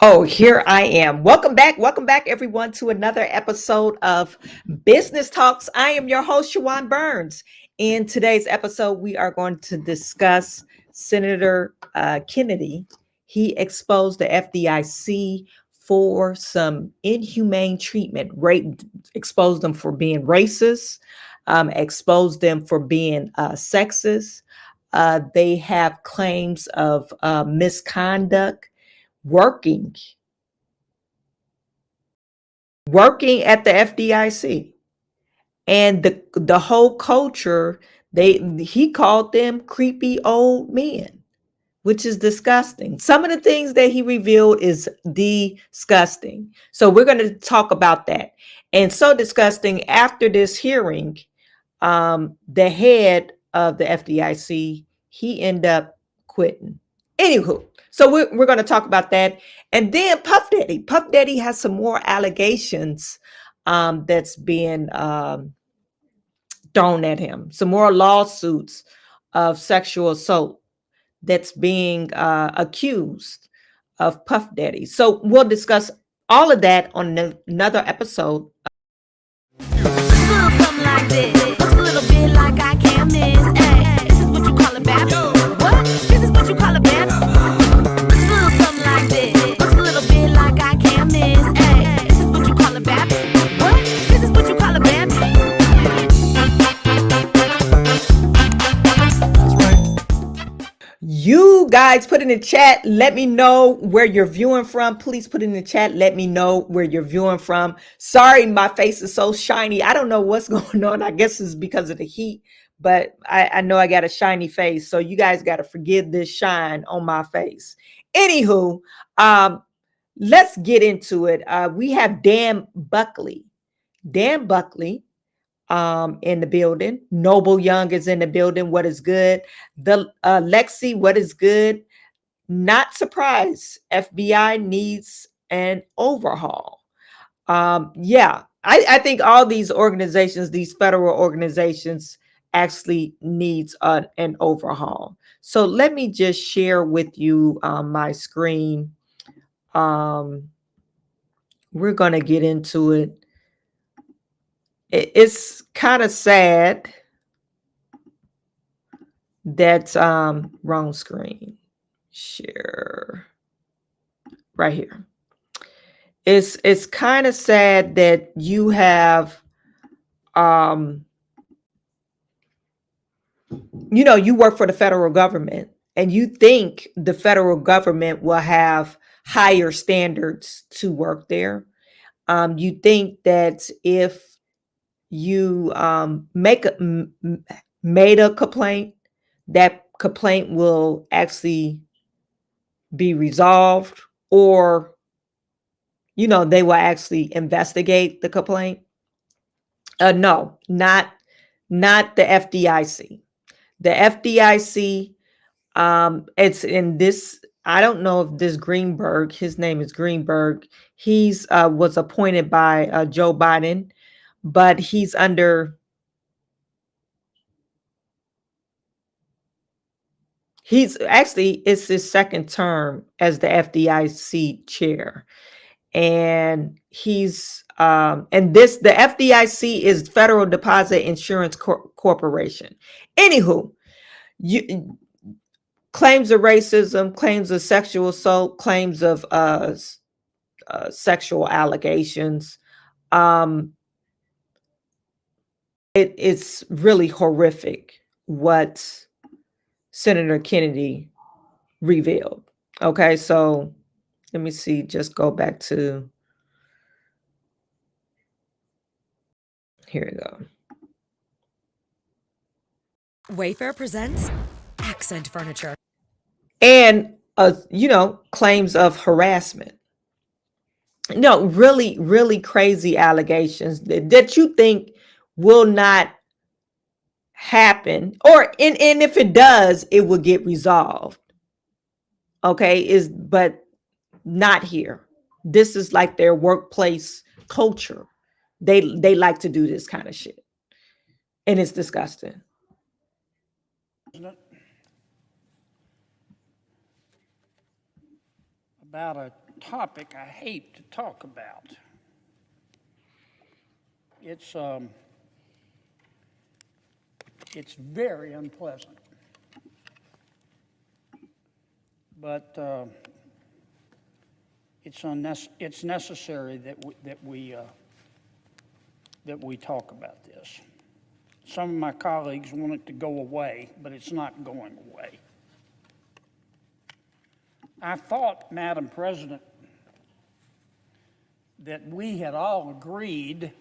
Oh, here I am. Welcome back, everyone, to another episode of Business Talks. I am your host, Chawanne Burns. In today's episode, we are going to discuss Senator Kennedy. He exposed the FDIC for some inhumane treatment, exposed them for being racist, exposed them for being sexist. They have claims of misconduct working at the FDIC, and the whole culture, they he called them creepy old men, which is disgusting. Some of the things that he revealed is disgusting. So we're going to talk about that. And so disgusting, after this hearing, the head of the FDIC, he ended up quitting. Anywho, so we're going to talk about that. And then Puff Daddy has some more allegations that's being thrown at him, some more lawsuits of sexual assault that's being accused of Puff Daddy. So we'll discuss all of that on another episode. Something like this. Looks a little bit like I can't miss. Hey, this is what you call a bad. What? This is what you call a bad. Looks a little something like this. Looks a little bit like I can't miss. Hey, this is what you call a bad. What? This is what you call a bad. You guys put in the chat, let me know where you're viewing from. Please put in the chat, let me know where you're viewing from. Sorry, my face is so shiny. I don't know what's going on. I guess it's because of the heat, but I know I got a shiny face. So you guys got to forgive this shine on my face. Anywho, let's get into it. We have Dan Buckley. Dan Buckley in the building. Noble Young is in the building. What is good? The Lexi, what is good? Not surprised. FBI needs an overhaul. Yeah, I think all these organizations, these federal organizations, actually needs an overhaul. So let me just share with you my screen. We're going to get into it. It's kind of sad. That's wrong screen. Share right here. It's kind of sad that you have you work for the federal government and you think the federal government will have higher standards to work there. You think that if you made a complaint, that complaint will actually be resolved, or they will actually investigate the complaint. No, not the FDIC. The FDIC, it's in this. I don't know if this Greenberg, his name is Greenberg. He's was appointed by Joe Biden, but he's under. He's actually, it's his second term as the FDIC chair. And he's and the FDIC is Federal Deposit Insurance Corporation. Anywho, claims of racism, claims of sexual assault, claims of sexual allegations. It's really horrific what Senator Kennedy revealed. Okay, so let me see, just go back to, here we go. Wayfair presents Accent Furniture. And, claims of harassment. No, really, really crazy allegations that you think will not happen, and if it does, it will get resolved. Okay, but not here. This is like their workplace culture. They like to do this kind of shit, and it's disgusting. About a topic I hate to talk about. It's very unpleasant, but it's necessary that we talk about this. Some of my colleagues want it to go away, but it's not going away. I thought, Madam President, that we had all agreed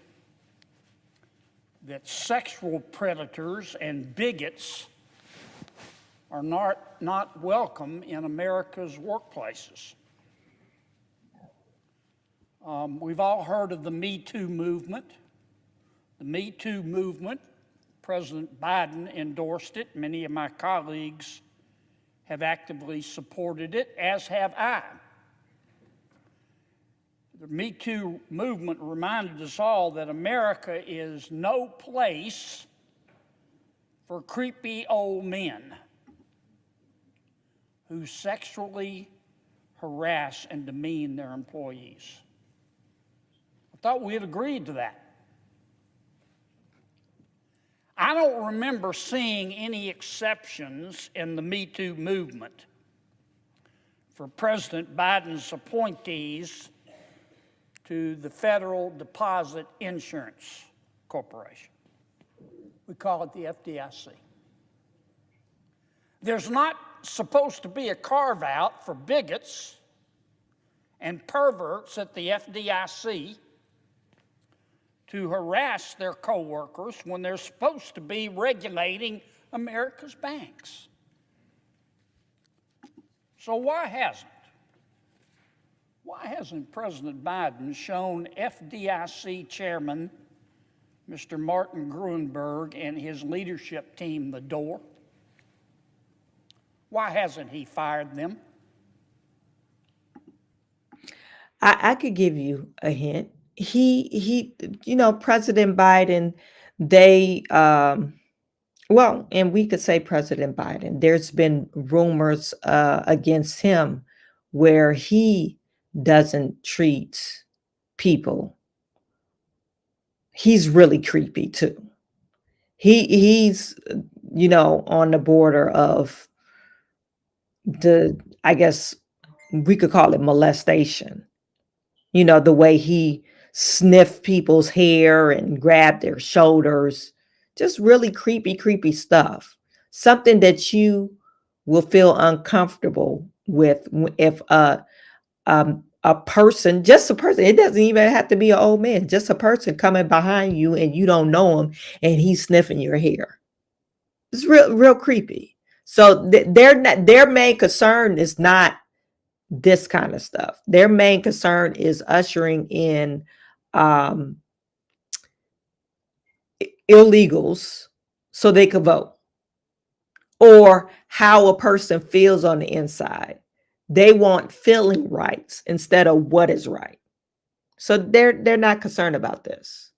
that sexual predators and bigots are not welcome in America's workplaces. We've all heard of the Me Too movement. The Me Too movement, President Biden endorsed it. Many of my colleagues have actively supported it, as have I. The Me Too movement reminded us all that America is no place for creepy old men who sexually harass and demean their employees. I thought we had agreed to that. I don't remember seeing any exceptions in the Me Too movement for President Biden's appointees to the Federal Deposit Insurance Corporation. We call it the FDIC. There's not supposed to be a carve-out for bigots and perverts at the FDIC to harass their coworkers when they're supposed to be regulating America's banks. So why hasn't President Biden shown FDIC Chairman Mr. Martin Gruenberg and his leadership team the door? Why hasn't he fired them? I could give you a hint. President Biden, and we could say President Biden, there's been rumors against him where he doesn't treat people. He's really creepy too. He's on the border of I guess we could call it molestation. The way he sniffed people's hair and grabbed their shoulders, just really creepy stuff. Something that you will feel uncomfortable with if a person, it doesn't even have to be an old man, just a person coming behind you and you don't know him and he's sniffing your hair. It's real creepy. So their main concern is not this kind of stuff. Their main concern is ushering in illegals so they could vote, or how a person feels on the inside. They want feeling rights instead of what is right. So they're not concerned about this.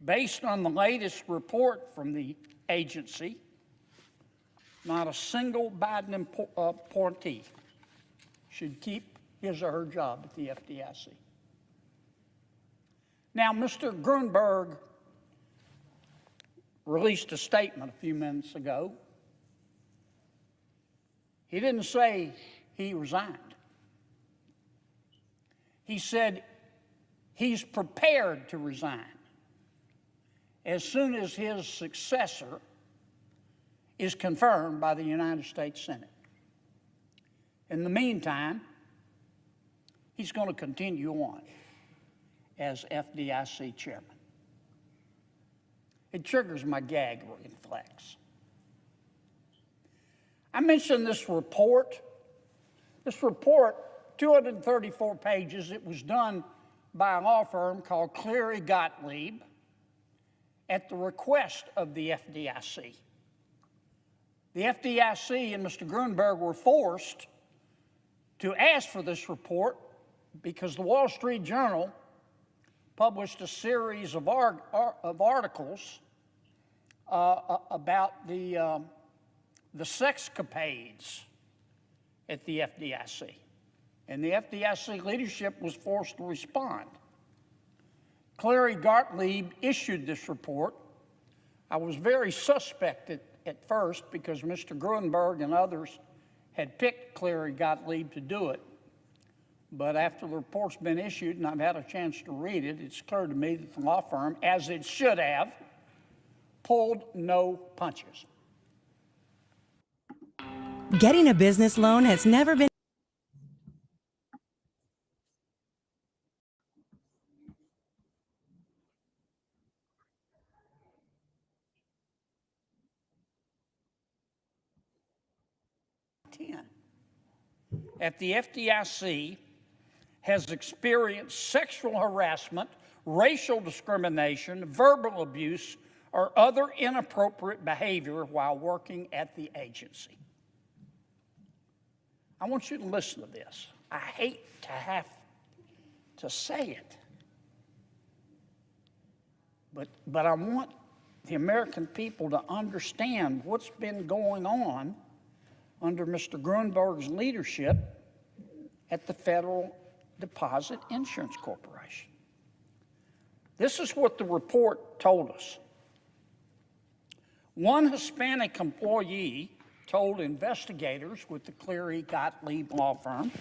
Based on the latest report from the agency, not a single Biden appointee should keep his or her job at the FDIC. Now, Mr. Gruenberg released a statement a few minutes ago. He didn't say he resigned. He said he's prepared to resign as soon as his successor is confirmed by the United States Senate. In the meantime, he's going to continue on as FDIC chairman. It triggers my gag reflex. I mentioned this report. This report, 234 pages, it was done by a law firm called Cleary Gottlieb at the request of the FDIC. The FDIC and Mr. Gruenberg were forced to ask for this report because the Wall Street Journal published a series of articles about the sexcapades at the FDIC. and the FDIC leadership was forced to respond. Cleary Gottlieb issued this report. I was very suspect at first because Mr. Gruenberg and others had picked Cleary Gottlieb to do it. But after the report's been issued and I've had a chance to read it, it's clear to me that the law firm, as it should have, pulled no punches. Getting a business loan has never been At the FDIC has experienced sexual harassment, racial discrimination, verbal abuse, or other inappropriate behavior while working at the agency. I want you to listen to this. I hate to have to say it, but I want the American people to understand what's been going on under Mr. Gruenberg's leadership at the Federal Deposit Insurance Corporation. This is what the report told us. One Hispanic employee told investigators with the Cleary Gottlieb law firm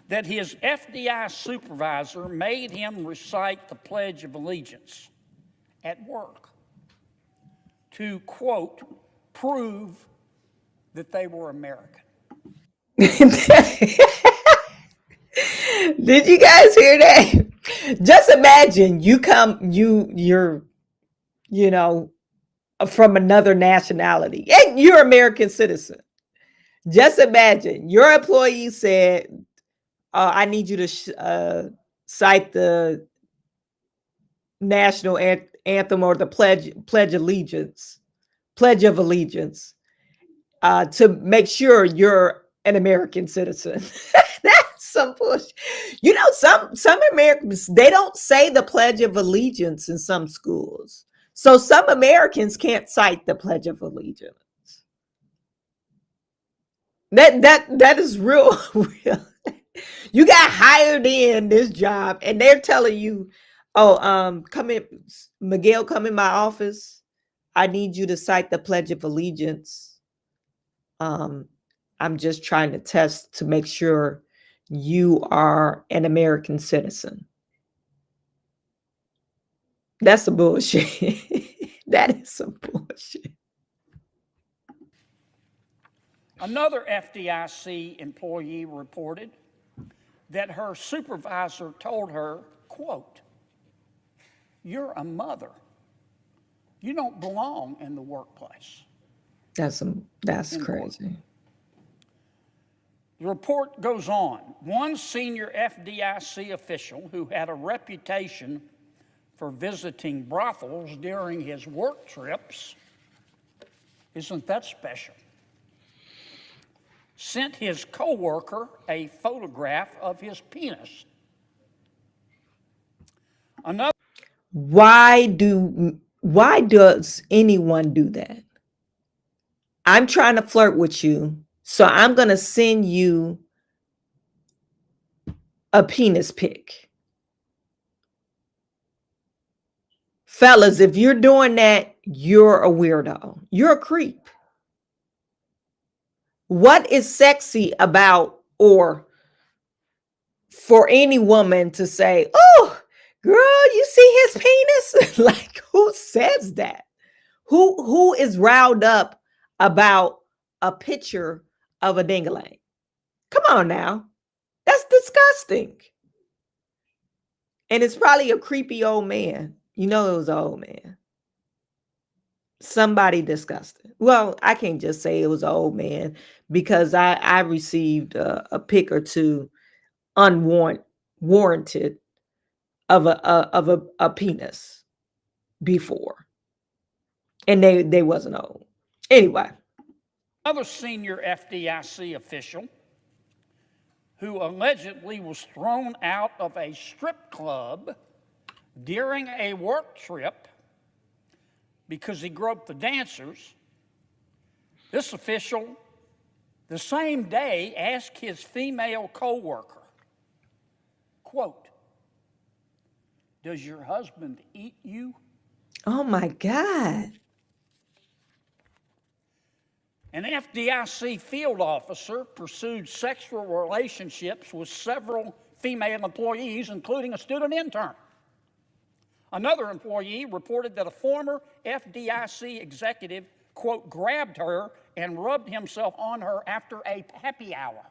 that his FDIC supervisor made him recite the Pledge of Allegiance at work to, quote, prove that they were American. Did you guys hear that? Just imagine you're from another nationality and you're American citizen. Just imagine your employee said, I need you to cite the national anthem or the pledge of allegiance to make sure you're an American citizen. That's some bullshit. Some Americans, they don't say the Pledge of Allegiance in some schools. So some Americans can't cite the Pledge of Allegiance. That is real. You got hired in this job and they're telling you, come in, Miguel, come in my office. I need you to cite the Pledge of Allegiance. I'm just trying to test to make sure you are an American citizen. That's some bullshit. That is some bullshit. Another FDIC employee reported that her supervisor told her, quote, you're a mother. You don't belong in the workplace. That's crazy. The report goes on. One senior FDIC official who had a reputation for visiting brothels during his work trips, isn't that special, sent his coworker a photograph of his penis. Why does anyone do that? I'm trying to flirt with you, so I'm going to send you a penis pic. Fellas, if you're doing that, you're a weirdo. You're a creep. What is sexy about, or for any woman to say, oh, girl, you see his penis? Like, who says that? Who is riled up about a picture of a ding-a-ling? Come on now. That's disgusting. And it's probably a creepy old man. You know it was an old man. Somebody disgusting. Well, I can't just say it was an old man because I received a pic or two unwarranted of a penis before. And they wasn't old. Anyway. Another senior FDIC official who allegedly was thrown out of a strip club during a work trip because he groped the dancers. This official the same day asked his female co-worker, quote, "Does your husband eat you?" Oh my God. An FDIC field officer pursued sexual relationships with several female employees, including a student intern. Another employee reported that a former FDIC executive, quote, grabbed her and rubbed himself on her after a happy hour.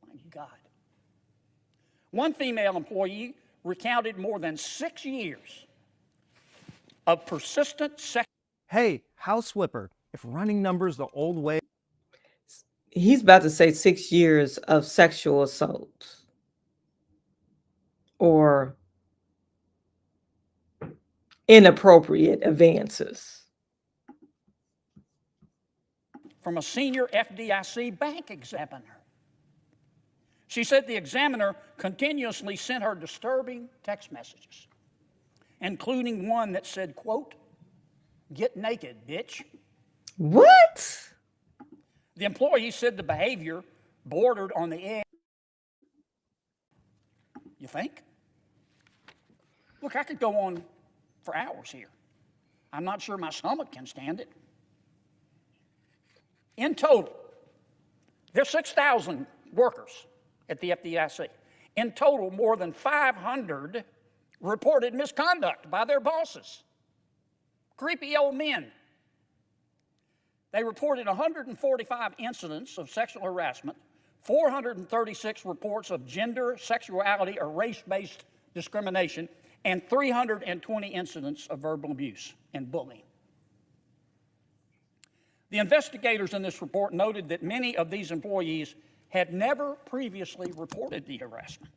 My God. One female employee recounted more than 6 years of persistent sex. Hey, house flipper, if running numbers the old way. He's about to say 6 years of sexual assault or inappropriate advances. From a senior FDIC bank examiner. She said the examiner continuously sent her disturbing text messages, including one that said, quote, "Get naked, bitch." What? The employee said the behavior bordered on the edge. You think? Look, I could go on for hours here. I'm not sure my stomach can stand it. In total, there's 6,000 workers at the FDIC. In total, more than 500 reported misconduct by their bosses. Creepy old men. They reported 145 incidents of sexual harassment, 436 reports of gender, sexuality, or race-based discrimination, and 320 incidents of verbal abuse and bullying. The investigators in this report noted that many of these employees had never previously reported the harassment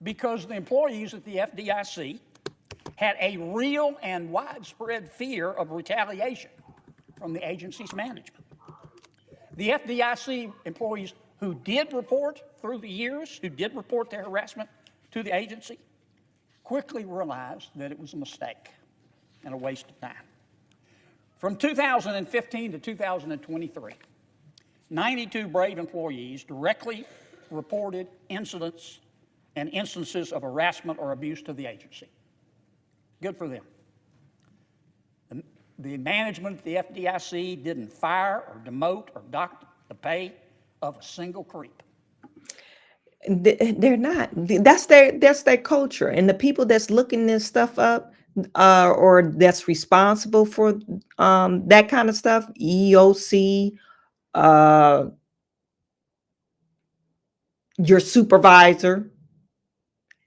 because the employees at the FDIC had a real and widespread fear of retaliation from the agency's management. The FDIC employees who did report through the years, who did report their harassment to the agency, quickly realized that it was a mistake and a waste of time. From 2015 to 2023, 92 brave employees directly reported incidents and instances of harassment or abuse to the agency. Good for them. The management of the FDIC didn't fire or demote or dock the pay of a single creep. They're not. That's their culture, and the people that's looking this stuff up, or that's responsible for that kind of stuff, EOC, your supervisor,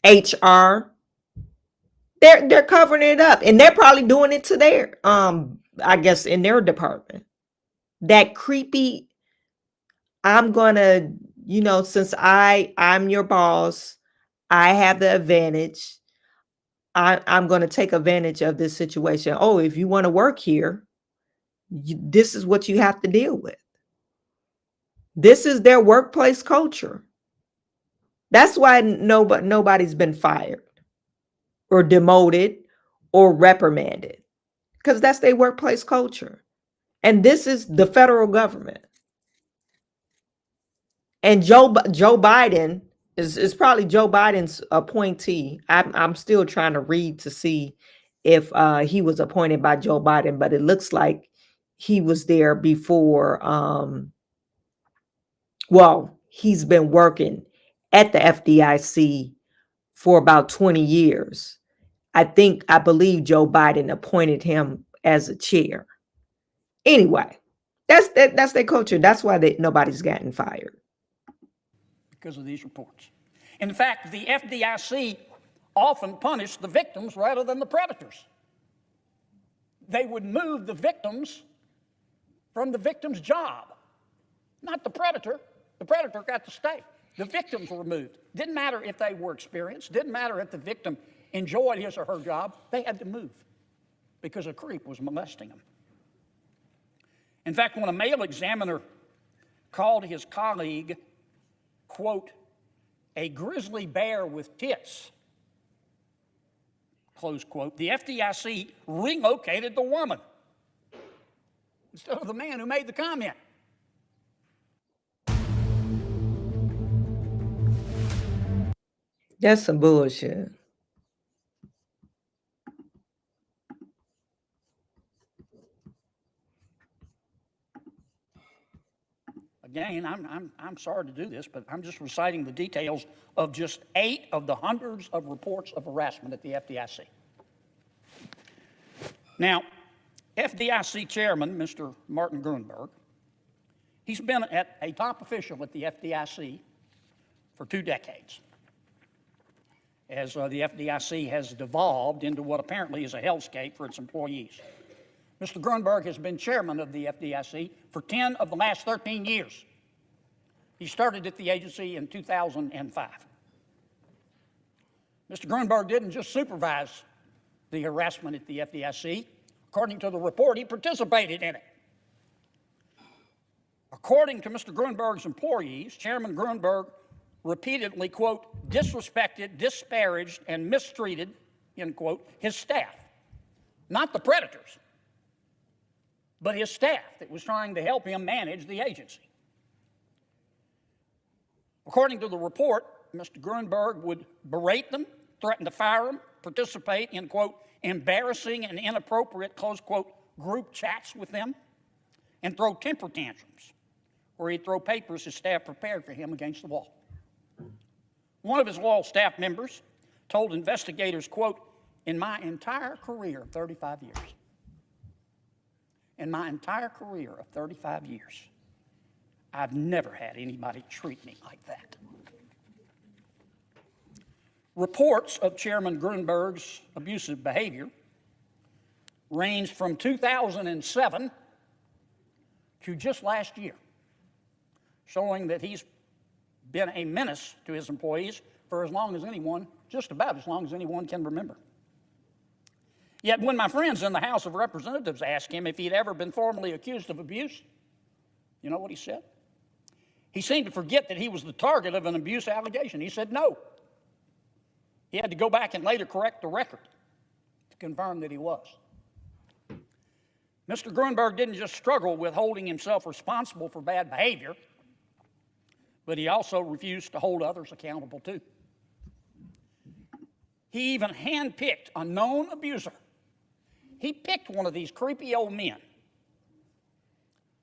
HR. They're covering it up, and they're probably doing it to their I guess in their department. That creepy, I'm gonna, since I'm your boss, I have the advantage. I'm gonna take advantage of this situation. Oh, if you want to work here, this is what you have to deal with. This is their workplace culture. That's why nobody's been fired or demoted or reprimanded, because that's their workplace culture. And this is the federal government. And Joe Biden is probably Joe Biden's appointee. I'm still trying to read to see if he was appointed by Joe Biden, but it looks like he was there before. Well, he's been working at the FDIC for about 20 years. I believe Joe Biden appointed him as a chair. Anyway, that's their culture. That's why nobody's gotten fired. Because of these reports. In fact, the FDIC often punished the victims rather than the predators. They would move the victims from the victim's job, not the predator. The predator got to stay. The victims were removed. Didn't matter if they were experienced, didn't matter if the victim enjoyed his or her job, they had to move because a creep was molesting them. In fact, when a male examiner called his colleague, quote, "a grizzly bear with tits," close quote, the FDIC relocated the woman. instead of the man who made the comment. That's some bullshit. Again, I'm sorry to do this, but I'm just reciting the details of just 8 of the hundreds of reports of harassment at the FDIC. Now, FDIC chairman, Mr. Martin Gruenberg, he's been a top official at the FDIC for 2 decades, as the FDIC has devolved into what apparently is a hellscape for its employees. Mr. Gruenberg has been chairman of the FDIC for 10 of the last 13 years. He started at the agency in 2005. Mr. Gruenberg didn't just supervise the harassment at the FDIC. According to the report, he participated in it. According to Mr. Gruenberg's employees, Chairman Gruenberg repeatedly, quote, disrespected, disparaged, and mistreated, end quote, his staff. Not the predators, but his staff that was trying to help him manage the agency. According to the report, Mr. Gruenberg would berate them, threaten to fire them, participate in, quote, embarrassing and inappropriate, close quote, group chats with them, and throw temper tantrums, where he'd throw papers his staff prepared for him against the wall. One of his loyal staff members told investigators, quote, in my entire career of 35 years, in my entire career of 35 years, I've never had anybody treat me like that. Reports of Chairman Gruenberg's abusive behavior ranged from 2007 to just last year, showing that he's been a menace to his employees for as long as anyone, just about as long as anyone can remember. Yet when my friends in the House of Representatives asked him if he'd ever been formally accused of abuse, you know what he said? He seemed to forget that he was the target of an abuse allegation. He said no. He had to go back and later correct the record to confirm that he was. Mr. Gruenberg didn't just struggle with holding himself responsible for bad behavior, but he also refused to hold others accountable too. He even handpicked a known abuser. He picked one of these creepy old men,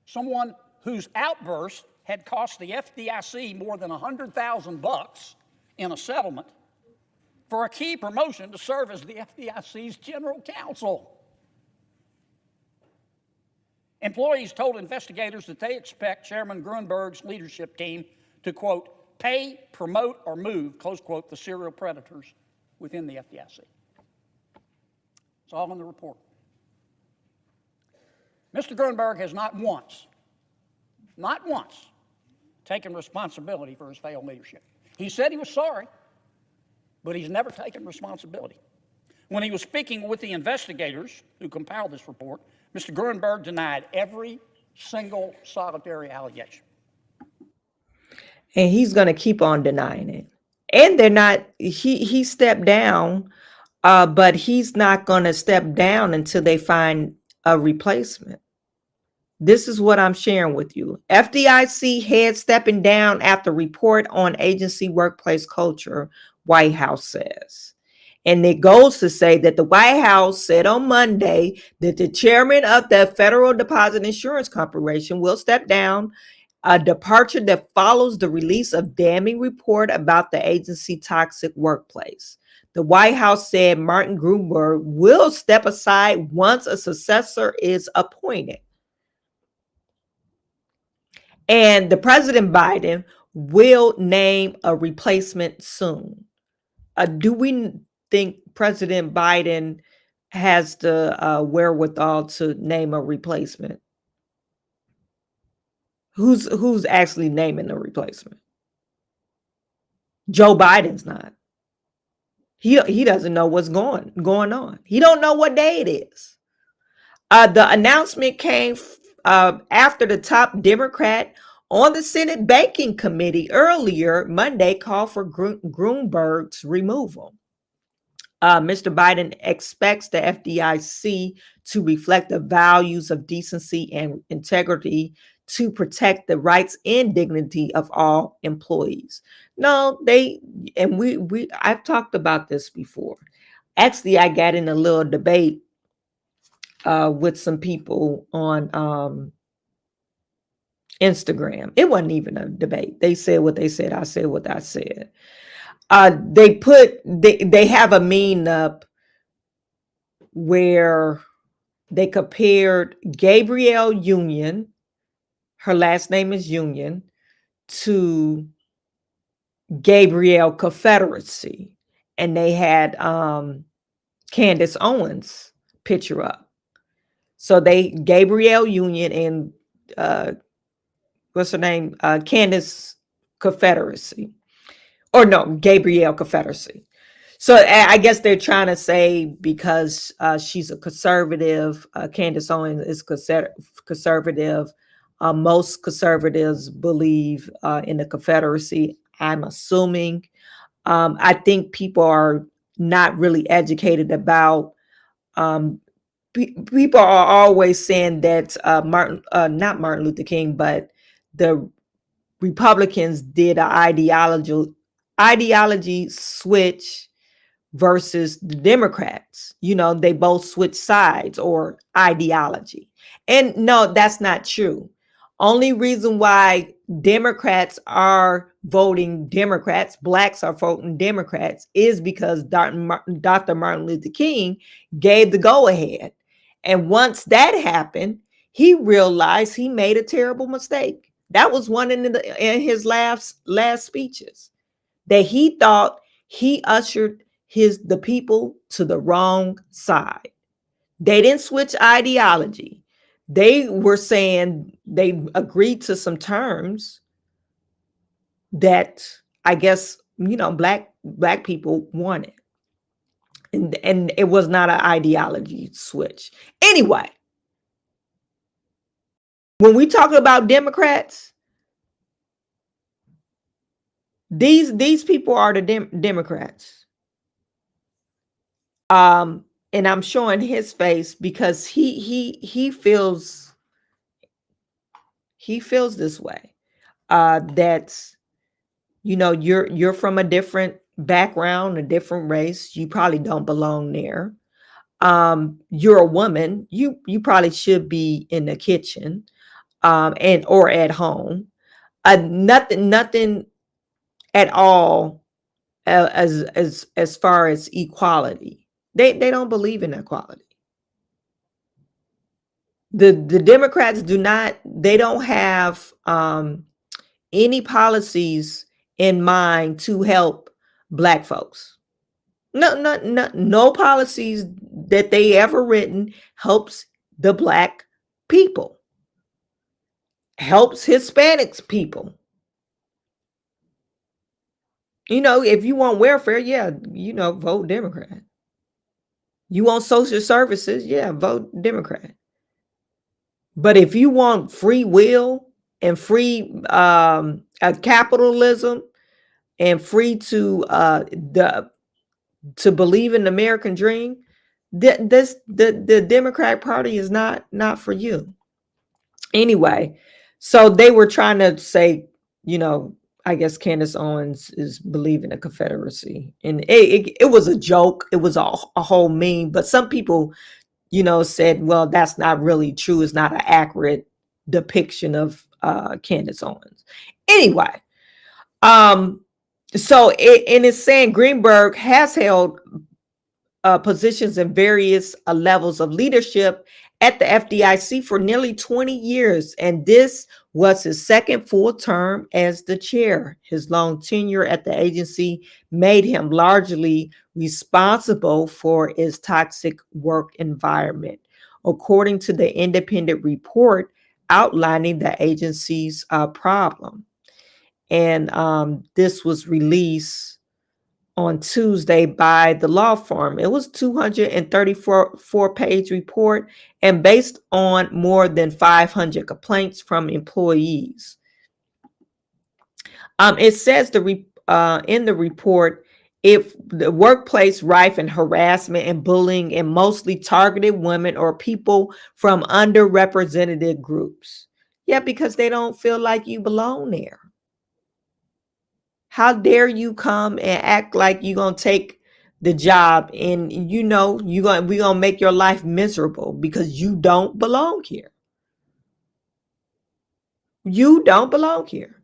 someone whose outburst had cost the FDIC more than $100,000 in a settlement for a key promotion to serve as the FDIC's general counsel. Employees told investigators that they expect Chairman Gruenberg's leadership team to, quote, pay, promote, or move, close quote, the serial predators within the FDIC. It's all in the report. Mr. Gruenberg has not once taken responsibility for his failed leadership. He said he was sorry, but he's never taken responsibility. When he was speaking with the investigators who compiled this report, Mr. Gruenberg denied every single solitary allegation. And he's going to keep on denying it. And they're not, he stepped down, but he's not going to step down until they find a replacement. This is what I'm sharing with you. FDIC head stepping down after report on agency workplace culture, White House says. And it goes to say that the White House said on Monday that the chairman of the Federal Deposit Insurance Corporation will step down, a departure that follows the release of damning report about the agency toxic workplace. The White House said Martin Gruenberg will step aside once a successor is appointed. And the President Biden will name a replacement soon. Do we think President Biden has the wherewithal to name a replacement? Who's actually naming the replacement? Joe Biden's not. He doesn't know what's going on. He don't know what day it is. The announcement came after the top Democrat on the Senate Banking Committee earlier Monday called for Gruenberg's removal. Mr. Biden expects the FDIC to reflect the values of decency and integrity to protect the rights and dignity of all employees. No, I've talked about this before. Actually, I got in a little debate with some people on Instagram. It wasn't even a debate. They said what they said. I said what I said. They have a meme up where they compared Gabrielle Union, her last name is Union, to Gabrielle Confederacy, and they had Candace Owens picture up. So they Gabrielle Union and what's her name? Candace Confederacy. Or no, Gabrielle Confederacy. So I guess they're trying to say because she's a conservative, Candace Owens is conservative. Most conservatives believe in the Confederacy. I'm assuming. I think people are not really educated about. People are always saying that not Martin Luther King, but the Republicans did an ideology switch versus the Democrats. They both switch sides or ideology. And no, that's not true. Only reason why Democrats are voting Democrats, blacks are voting Democrats, is because Dr. Martin Luther King gave the go ahead. And once that happened, he realized he made a terrible mistake. That was one in his last speeches, that he thought he ushered the people to the wrong side. They didn't switch ideology. They were saying they agreed to some terms that I guess black people wanted, and it was not an ideology switch. Anyway, when we talk about Democrats, these people are the Democrats. And I'm showing his face because he feels this way. That you're from a different background, a different race. You probably don't belong there. You're a woman. You probably should be in the kitchen, and or at home. Nothing at all as far as equality. They don't believe in equality. The Democrats they don't have any policies in mind to help black folks. No policies that they ever written helps the black people, helps Hispanics people. If you want welfare, yeah, vote Democrat. You want social services, yeah, vote Democrat. But if you want free will and free capitalism and free to believe in the American dream, the Democratic Party is not for you. Anyway, so they were trying to say, I guess Candace Owens is believing a Confederacy, and it was a joke. It was a whole meme, but some people, said, well, that's not really true. It's not an accurate depiction of Candace Owens. Anyway, so it's saying Gruenberg has held positions in various levels of leadership at the FDIC for nearly 20 years, and this was his second full term as the chair. His long tenure at the agency made him largely responsible for its toxic work environment, according to the independent report outlining the agency's problem. And this was released on Tuesday by the law firm. It was 234-page report and based on more than 500 complaints from employees. It says in the report, If the workplace rife and harassment and bullying and mostly targeted women or people from underrepresented groups. Yeah, because they don't feel like you belong there. How dare you come and act like you're gonna take the job and we're gonna make your life miserable because you don't belong here. You don't belong here.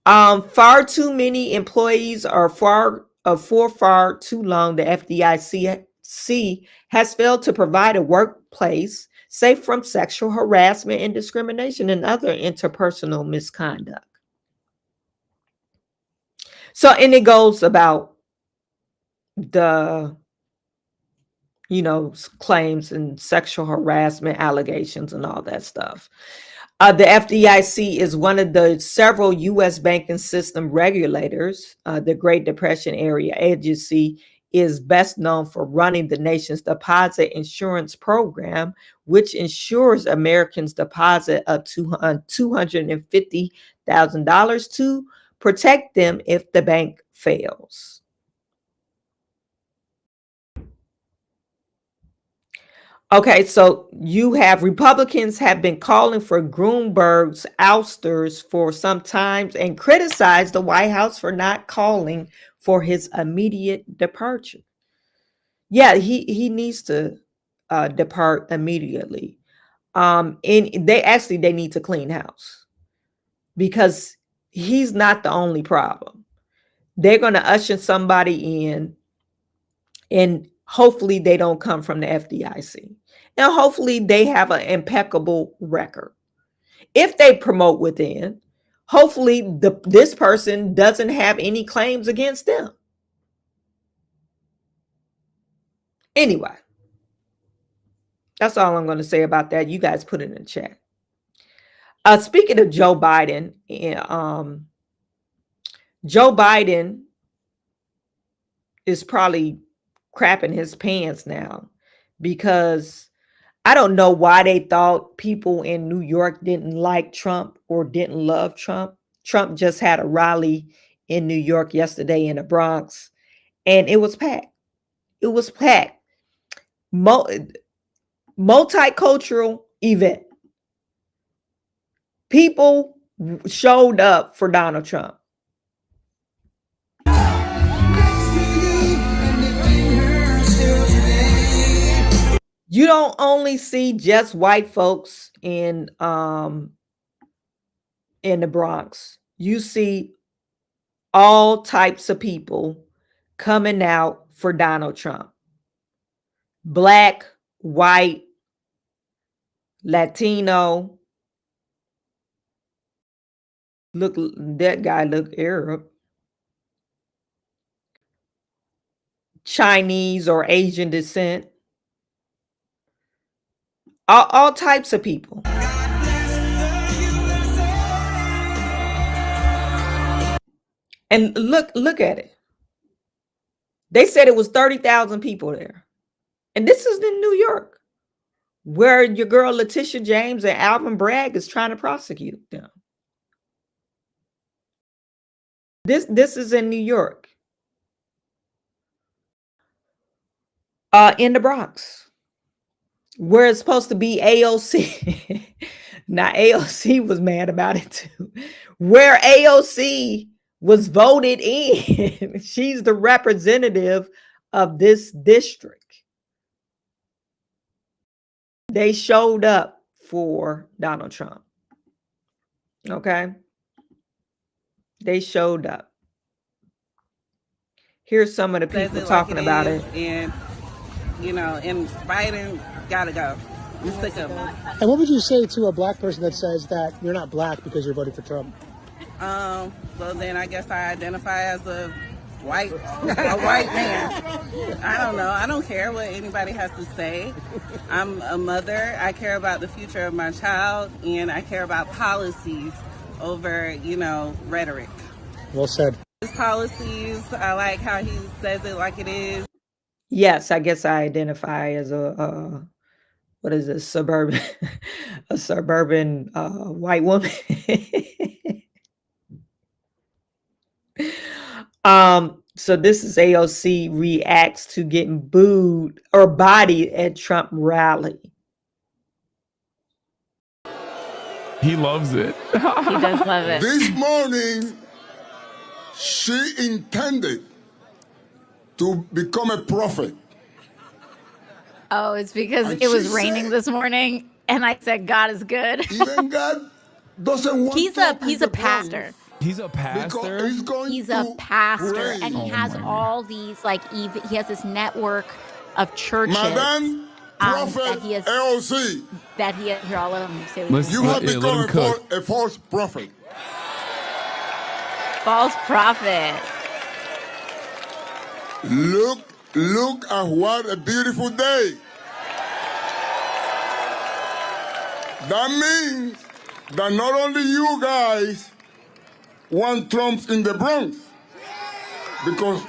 Far too many employees are for far too long. The FDIC has failed to provide a workplace safe from sexual harassment and discrimination and other interpersonal misconduct. So, and it goes about the claims and sexual harassment allegations and all that stuff. The FDIC is one of the several U.S. banking system regulators. The Great Depression Area Agency is best known for running the nation's deposit insurance program, which insures Americans deposit up to $250,000 to protect them if the bank fails. Okay, so you have Republicans have been calling for Gruenberg's ousters for some time and criticized the White House for not calling for his immediate departure. Yeah, he needs to depart immediately. And they need to clean house because he's not the only problem. They're going to usher somebody in, and hopefully they don't come from the FDIC. And hopefully they have an impeccable record. If they promote within, hopefully this person doesn't have any claims against them. Anyway, that's all I'm going to say about that. You guys put it in the chat. Speaking of Joe Biden, Joe Biden is probably crapping his pants now because I don't know why they thought people in New York didn't like Trump or didn't love Trump. Trump just had a rally in New York yesterday in the Bronx, and it was packed. It was packed. Multicultural event. People showed up for Donald Trump. You don't only see just white folks in the Bronx. You see all types of people coming out for Donald Trump. Black, white, Latino. Look, that guy looked Arab. Chinese or Asian descent. All types of people. And look at it. They said it was 30,000 people there. And this is in New York, where your girl Letitia James and Alvin Bragg is trying to prosecute them. This is in New York. In the Bronx, where it's supposed to be AOC. Now, AOC was mad about it too. Where AOC was voted in. She's the representative of this district. They showed up for Donald Trump. Okay? They showed up. Here's some of the people talking about it. And, and Biden gotta go. I'm sick of him. And what would you say to a black person that says that you're not black because you're voting for Trump? Well, then I guess I identify as a white man. I don't know. I don't care what anybody has to say. I'm a mother. I care about the future of my child, and I care about policies over, rhetoric. Well said. His policies, I like how he says it like it is. Yes, I guess I identify as a what is this, suburban a suburban white woman. So this is AOC reacts to getting booed or bodied at Trump rally. He loves it. He does love it. This morning, she intended to become a prophet. Oh, it's because And it was she raining said- this morning, and I said, God is good. Even God doesn't want He's Trump a in the Bronx pastor. He's a pastor. because it's going He's a to pastor, rain. and he Oh has my all these, like, he has this network of churches Madam Prophet that he has, AOC, here, I'll let him say what Listen. he you have Yeah, let become him cook. a false prophet. false prophet. Look at what a beautiful day. That means that not only you guys want Trump in the Bronx, because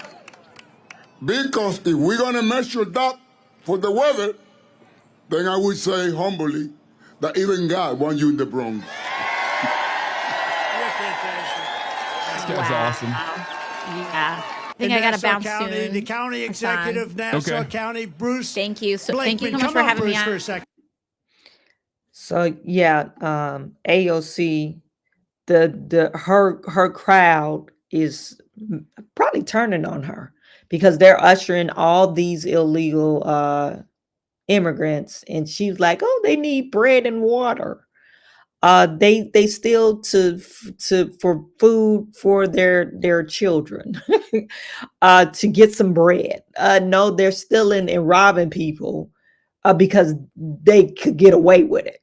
if we're gonna measure that for the weather, then I would say humbly that even God wants you in the Bronx. This guy's awesome. Yeah. I think I got to bounce soon. The county executive, Nassau Okay. County, Bruce. Thank you. So thank you so Blakeman. much Come for on, having me Bruce, on. for a second. So yeah, AOC, her crowd is probably turning on her because they're ushering all these illegal immigrants, and she's like, "Oh, they need bread and water. They still for food for their children, to get some bread. No, they're stealing and robbing people because they could get away with it."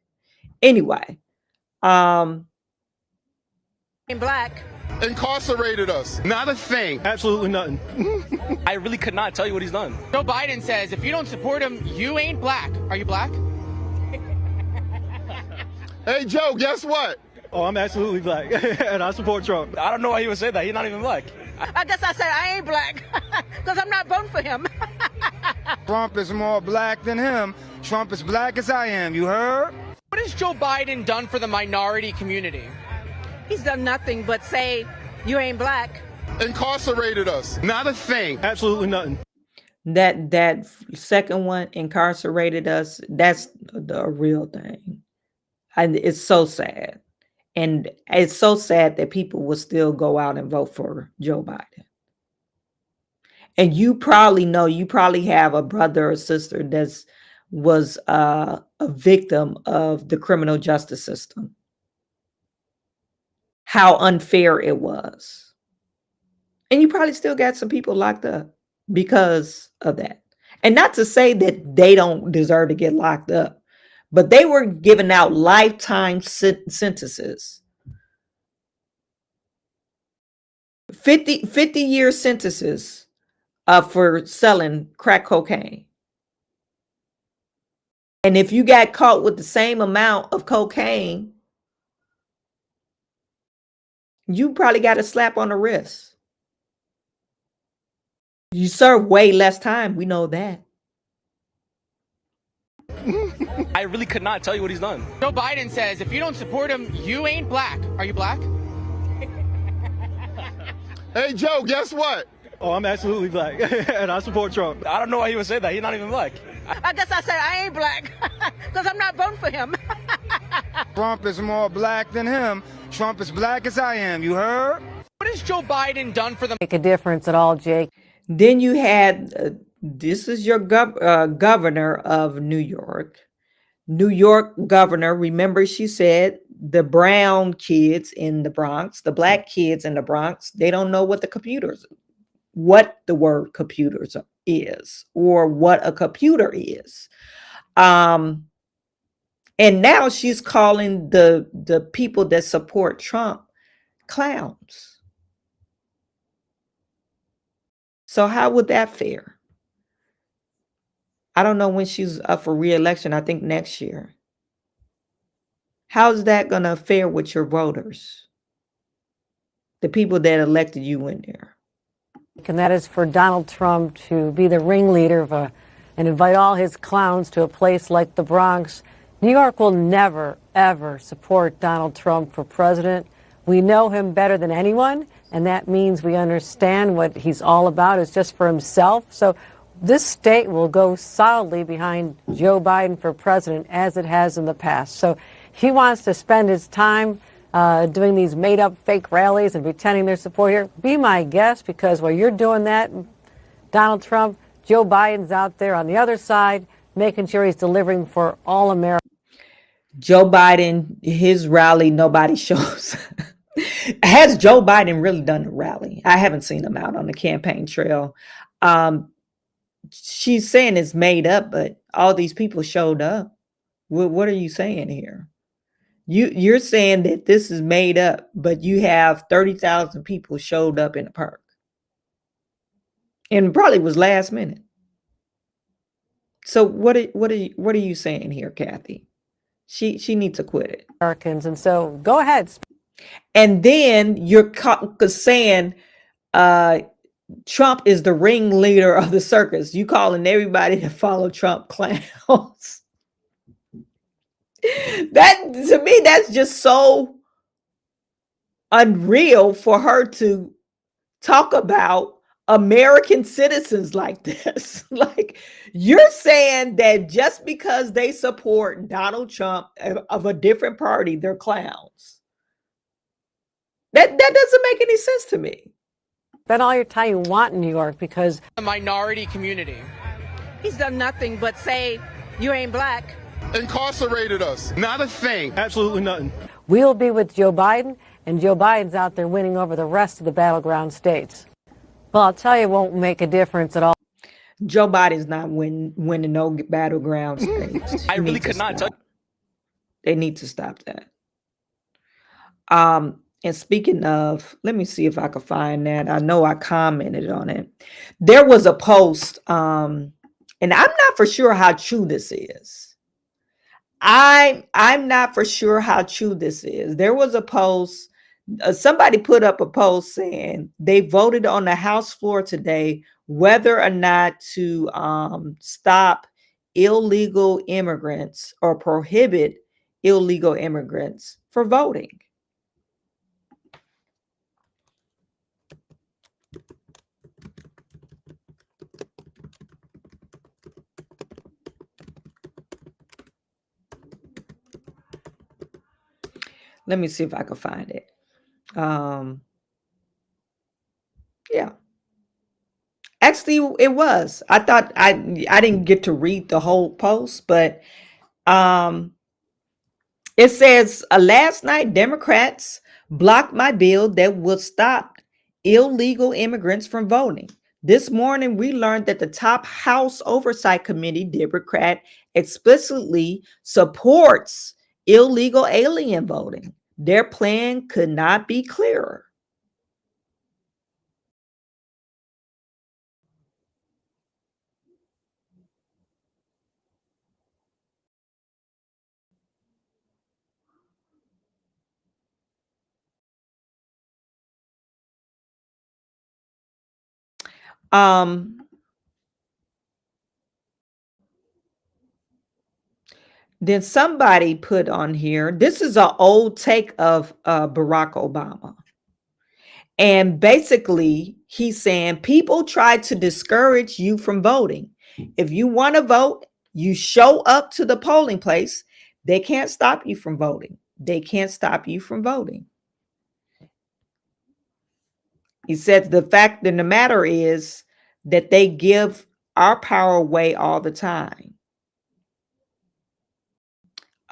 Anyway, Black Incarcerated us. Not a thing. Absolutely nothing. I really could not tell you what he's done. Joe Biden says if you don't support him, you ain't black. Are you black? Hey, Joe, guess what? Oh, I'm absolutely black, and I support Trump. I don't know why he would say that. He's not even black. I guess I said I ain't black because I'm not voting for him. Trump is more black than him. Trump is black as I am. You heard? What has Joe Biden done for the minority community? He's done nothing but say you ain't black. Incarcerated us. Not a thing. Absolutely nothing. that second one, incarcerated us, that's the real thing. And it's so sad. And it's so sad that people will still go out and vote for Joe Biden. And you probably have a brother or sister that was a victim of the criminal justice system. How unfair it was. And you probably still got some people locked up because of that. And not to say that they don't deserve to get locked up, but they were giving out lifetime sentences. 50-year sentences for selling crack cocaine. And if you got caught with the same amount of cocaine, you probably got a slap on the wrist. You serve way less time. We know that. I really could not tell you what he's done. Joe Biden says if you don't support him, you ain't black. Are you black? Hey, Joe, guess what? Oh, I'm absolutely black, and I support Trump. I don't know why he would say that. He's not even black. I guess I said I ain't black because I'm not voting for him. Trump is more black than him. Trump is black as I am. You heard? What has Joe Biden done for the Make a difference at all, Jake? Then you had, this is your governor of New York. New York governor, remember she said the brown kids in the Bronx, the black kids in the Bronx, they don't know what the word computers is or what a computer is. And now she's calling the people that support Trump clowns. So how would that fare? I don't know when she's up for re-election. I think next year. How's that going to fare with your voters? The people that elected you in there. And that is for Donald Trump to be the ringleader of and invite all his clowns to a place like the Bronx. New York will never, ever support Donald Trump for president. We know him better than anyone and that means we understand what he's all about is just for himself. So this state will go solidly behind Joe Biden for president, as it has in the past. So he wants to spend his time doing these made-up fake rallies and pretending their support here. Be my guest, because while you're doing that, Donald Trump, Joe Biden's out there on the other side, making sure he's delivering for all Americans. Joe Biden, his rally, nobody shows. Has Joe Biden really done the rally? I haven't seen him out on the campaign trail. She's saying it's made up, but all these people showed up. What are you saying here? You're saying that this is made up, but you have 30,000 people showed up in the park. And it probably was last minute. So what are you saying here, Kathy? She needs to quit it. Americans, and so go ahead. And then you're saying Trump is the ringleader of the circus. You calling everybody to follow Trump clowns. That, to me, that's just so unreal for her to talk about American citizens like this. Like, you're saying that just because they support Donald Trump of a different party, they're clowns. That doesn't make any sense to me. Spend all your time you want in New York, because The minority community. He's done nothing but say you ain't black. Incarcerated us. Not a thing. Absolutely nothing. we'll be with Joe Biden, and Joe Biden's out there winning over the rest of the battleground states. Well, I'll tell you, it won't make a difference at all. Joe Biden's not winning no battleground states. I really could not tell. They need to stop that. And speaking of, let me see if I can find that. I know I commented on it. There was a post, and I'm not for sure how true this is. I'm not for sure how true this is. There was a post, somebody put up a post saying they voted on the House floor today whether or not to stop illegal immigrants or prohibit illegal immigrants for voting. Let me see if I can find it. Yeah. Actually, it was. I thought I didn't get to read the whole post, but it says, last night, Democrats blocked my bill that would stop illegal immigrants from voting. This morning, we learned that the top House Oversight Committee, Democrat, explicitly supports illegal alien voting. Their plan could not be clearer. Then somebody put on here, this is an old take of Barack Obama. And basically, he's saying people try to discourage you from voting. If you want to vote, you show up to the polling place. They can't stop you from voting. They can't stop you from voting. He said the fact of the matter is that they give our power away all the time.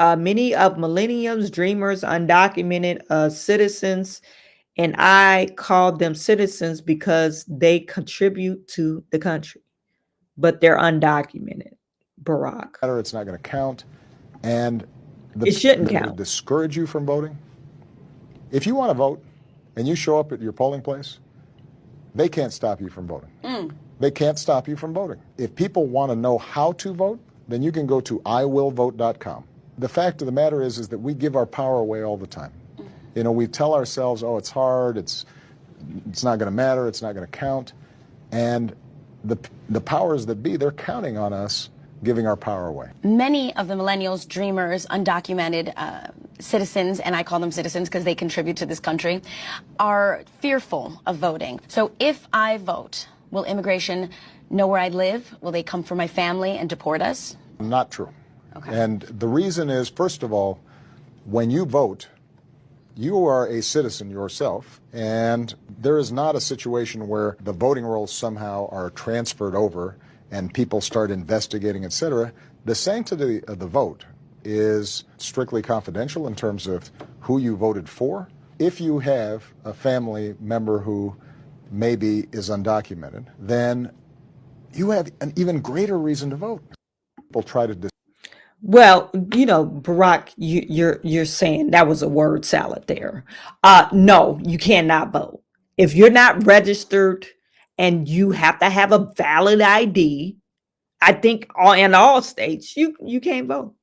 Many of millennials, dreamers, undocumented citizens, and I call them citizens because they contribute to the country, but they're undocumented. Barack. It's not going to count, and it shouldn't count. Discourage you from voting. If you want to vote and you show up at your polling place, they can't stop you from voting. They can't stop you from voting. If people want to know how to vote, then you can go to iwillvote.com. The fact of the matter is that we give our power away all the time. You know, we tell ourselves, oh, it's hard, it's not going to matter, it's not going to count. And the powers that be, they're counting on us giving our power away. Many of the millennials, dreamers, undocumented citizens, and I call them citizens because they contribute to this country, are fearful of voting. So if I vote, will immigration know where I live? Will they come for my family and deport us? Not true. And the reason is, first of all, when you vote, you are a citizen yourself, and there is not a situation where the voting rolls somehow are transferred over and people start investigating, etc. The sanctity of the vote is strictly confidential in terms of who you voted for. If you have a family member who maybe is undocumented, then you have an even greater reason to vote. People try to Well, Barack, you're saying that was a word salad there. No, you cannot vote if you're not registered, and you have to have a valid ID. I think in all states you can't vote.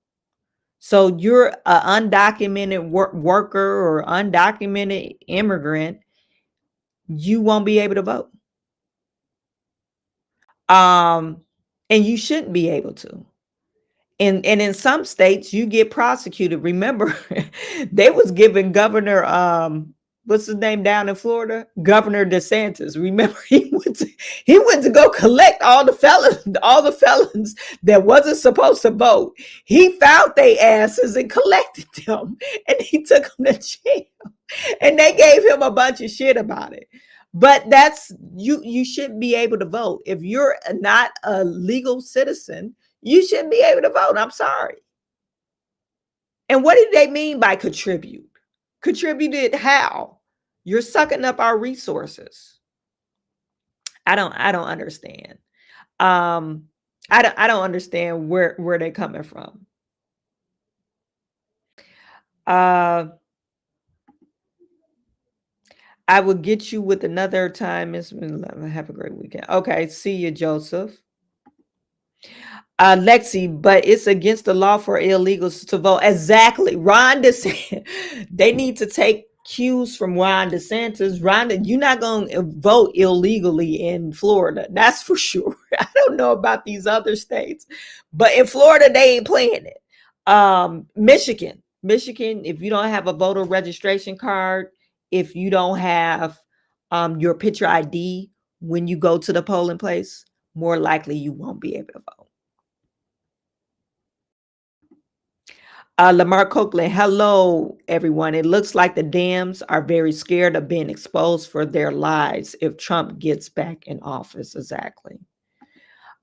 So you're an undocumented worker or undocumented immigrant, you won't be able to vote. And you shouldn't be able to. And in some states you get prosecuted. Remember, they was giving Governor what's his name down in Florida? Governor DeSantis. Remember, he went to go collect all the felons that wasn't supposed to vote. He found their asses and collected them, and he took them to jail. And they gave him a bunch of shit about it. But that's you shouldn't be able to vote. If you're not a legal citizen, you shouldn't be able to vote. I'm sorry. And what did they mean by contribute? Contributed how? You're sucking up our resources. I don't understand. I don't understand where they're coming from. I will get you with another time. Have a great weekend. Okay, see you, Joseph. Lexi, but it's against the law for illegals to vote. Exactly. Ron DeSantis, they need to take cues from Ron DeSantis. You're not going to vote illegally in Florida. That's for sure. I don't know about these other states, but in Florida, they ain't playing it. Michigan, if you don't have a voter registration card, if you don't have your picture ID when you go to the polling place, more likely you won't be able to vote. Lamar Copeland, hello, everyone. It looks like the Dems are very scared of being exposed for their lies if Trump gets back in office. Exactly.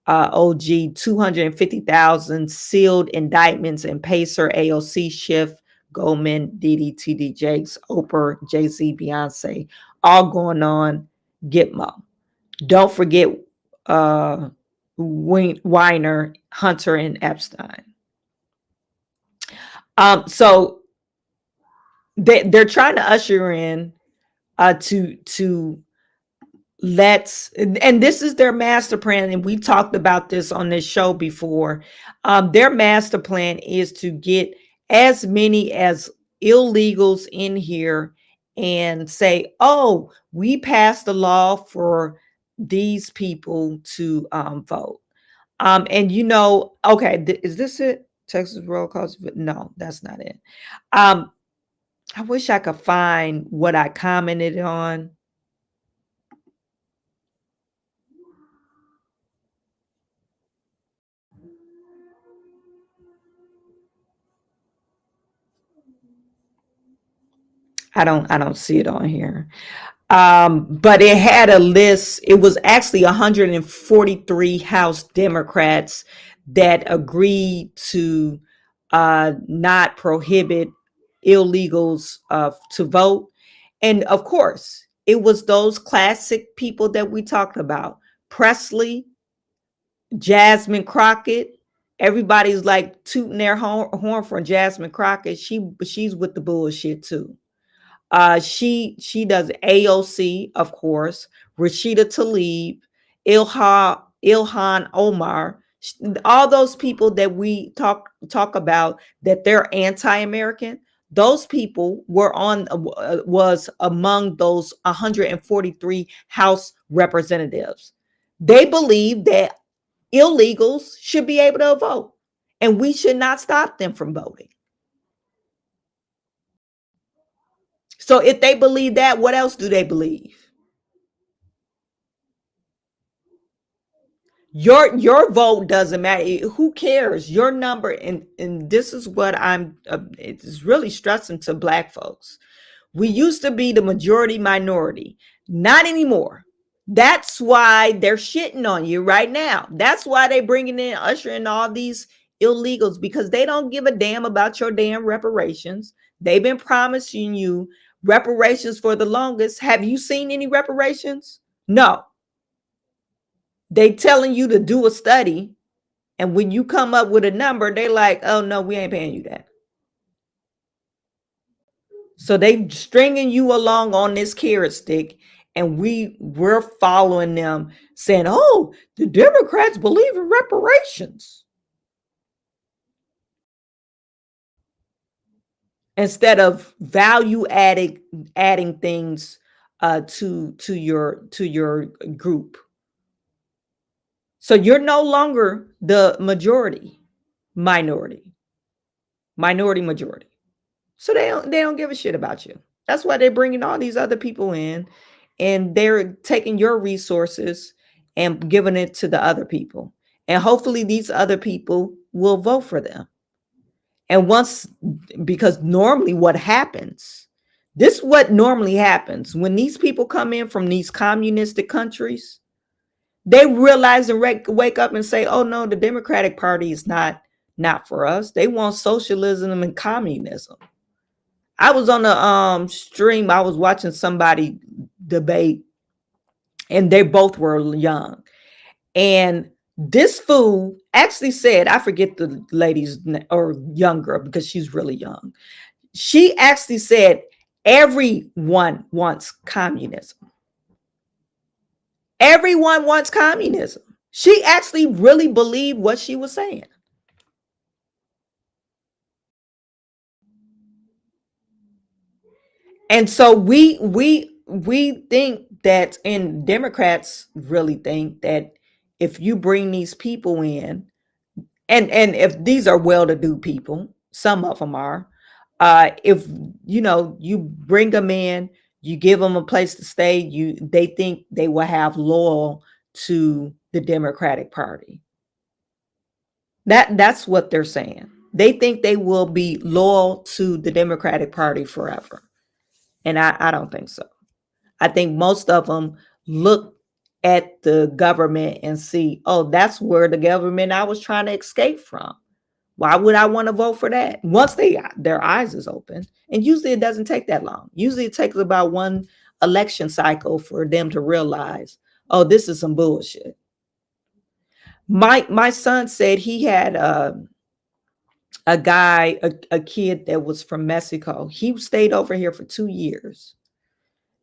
OG, 250,000 sealed indictments in Pacer, AOC, Schiff, Goldman, Diddy, TD Jakes, Oprah, Jay-Z, Beyonce, all going on Gitmo. Don't forget Weiner, Hunter, and Epstein. So they're trying to usher in to let's, and this is their master plan, and we talked about this on this show before. Their master plan is to get as many as illegals in here and say, oh, we passed a law for these people to vote. And okay, is this it? Texas roll calls, but no, that's not it. I wish I could find what I commented on. I don't see it on here. But it had a list. It was actually 143 House Democrats that agreed to not prohibit illegals to vote. And of course, it was those classic people that we talked about. Presley, Jasmine Crockett. Everybody's like tooting their horn for Jasmine Crockett. She's with the bullshit too. She does AOC, of course, Rashida Tlaib, Ilhan Omar, all those people that we talk about that they're anti-American. Those people was among those 143 House representatives. They believe that illegals should be able to vote, and we should not stop them from voting. So if they believe that, what else do they believe? Your vote doesn't matter. Who cares? Your number, and this is what it's really stressing to Black folks. We used to be the majority minority, not anymore. That's why they're shitting on you right now. That's why they bringing in, ushering all these illegals, because they don't give a damn about your damn reparations. They've been promising you reparations for the longest. Have you seen any reparations? No. They telling you to do a study, and when you come up with a number, they like, oh no, we ain't paying you that. So they stringing you along on this carrot stick, and we're following them saying, oh, the Democrats believe in reparations, instead of value adding things to your group. So you're no longer the minority majority. So they don't give a shit about you. That's why they're bringing all these other people in, and they're taking your resources and giving it to the other people. And hopefully these other people will vote for them. And because normally what happens, this is what normally happens when these people come in from these communistic countries. They realize and wake up and say, oh no, the Democratic Party is not for us. They want socialism and communism. I was on the stream, I was watching somebody debate, and they both were young. And this fool actually said, I forget the lady's or young girl because she's really young. She actually said, everyone wants communism. Everyone wants communism. She actually really believed what she was saying. And so we think that, and Democrats really think that if you bring these people in, and if these are well-to-do people, some of them are, if you bring them in, you give them a place to stay, they think they will have loyal to the Democratic Party. That's what they're saying. They think they will be loyal to the Democratic Party forever. And I don't think so. I think most of them look at the government and see, oh, that's where the government I was trying to escape from. Why would I want to vote for that? Once their eyes is open, and usually it doesn't take that long. Usually it takes about one election cycle for them to realize, oh, this is some bullshit. My son said he had a guy, a kid that was from Mexico. He stayed over here for 2 years,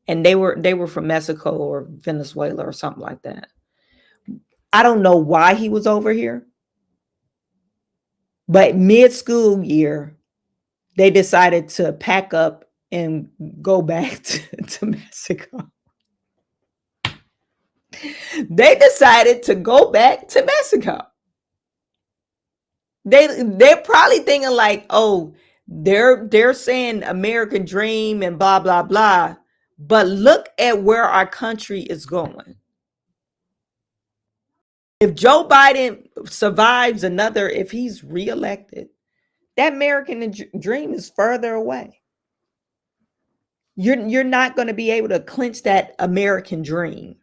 and they were from Mexico or Venezuela or something like that. I don't know why he was over here, but mid-school year, they decided to pack up and go back to Mexico. They decided to go back to Mexico. They're probably thinking like, oh, they're saying American dream and blah blah blah, but look at where our country is going. If Joe Biden survives if he's reelected, that American dream is further away. You're not going to be able to clinch that American dream.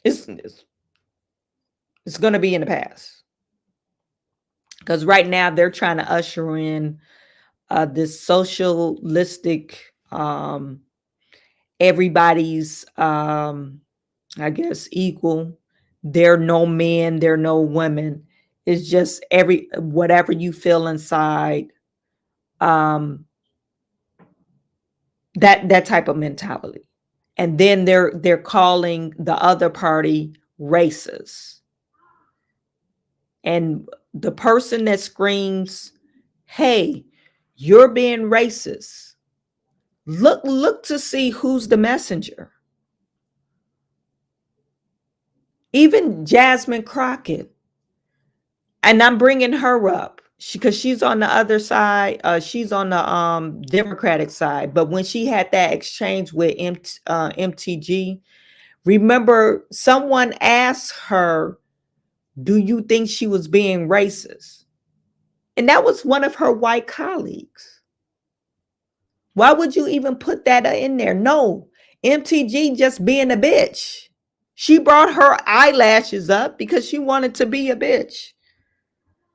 It's going to be in the past, because right now they're trying to usher in this socialistic, everybody's, I guess, equal. There are no men, there are no women. It's just whatever you feel inside. That type of mentality. And then they're calling the other party racist. And the person that screams, hey, you're being racist, look to see who's the messenger. Even Jasmine Crockett, and I'm bringing her up, because she's on the other side. She's on the Democratic side. But when she had that exchange with MTG, remember someone asked her, "Do you think she was being racist?" And that was one of her white colleagues. Why would you even put that in there? No, MTG just being a bitch. She brought her eyelashes up because she wanted to be a bitch.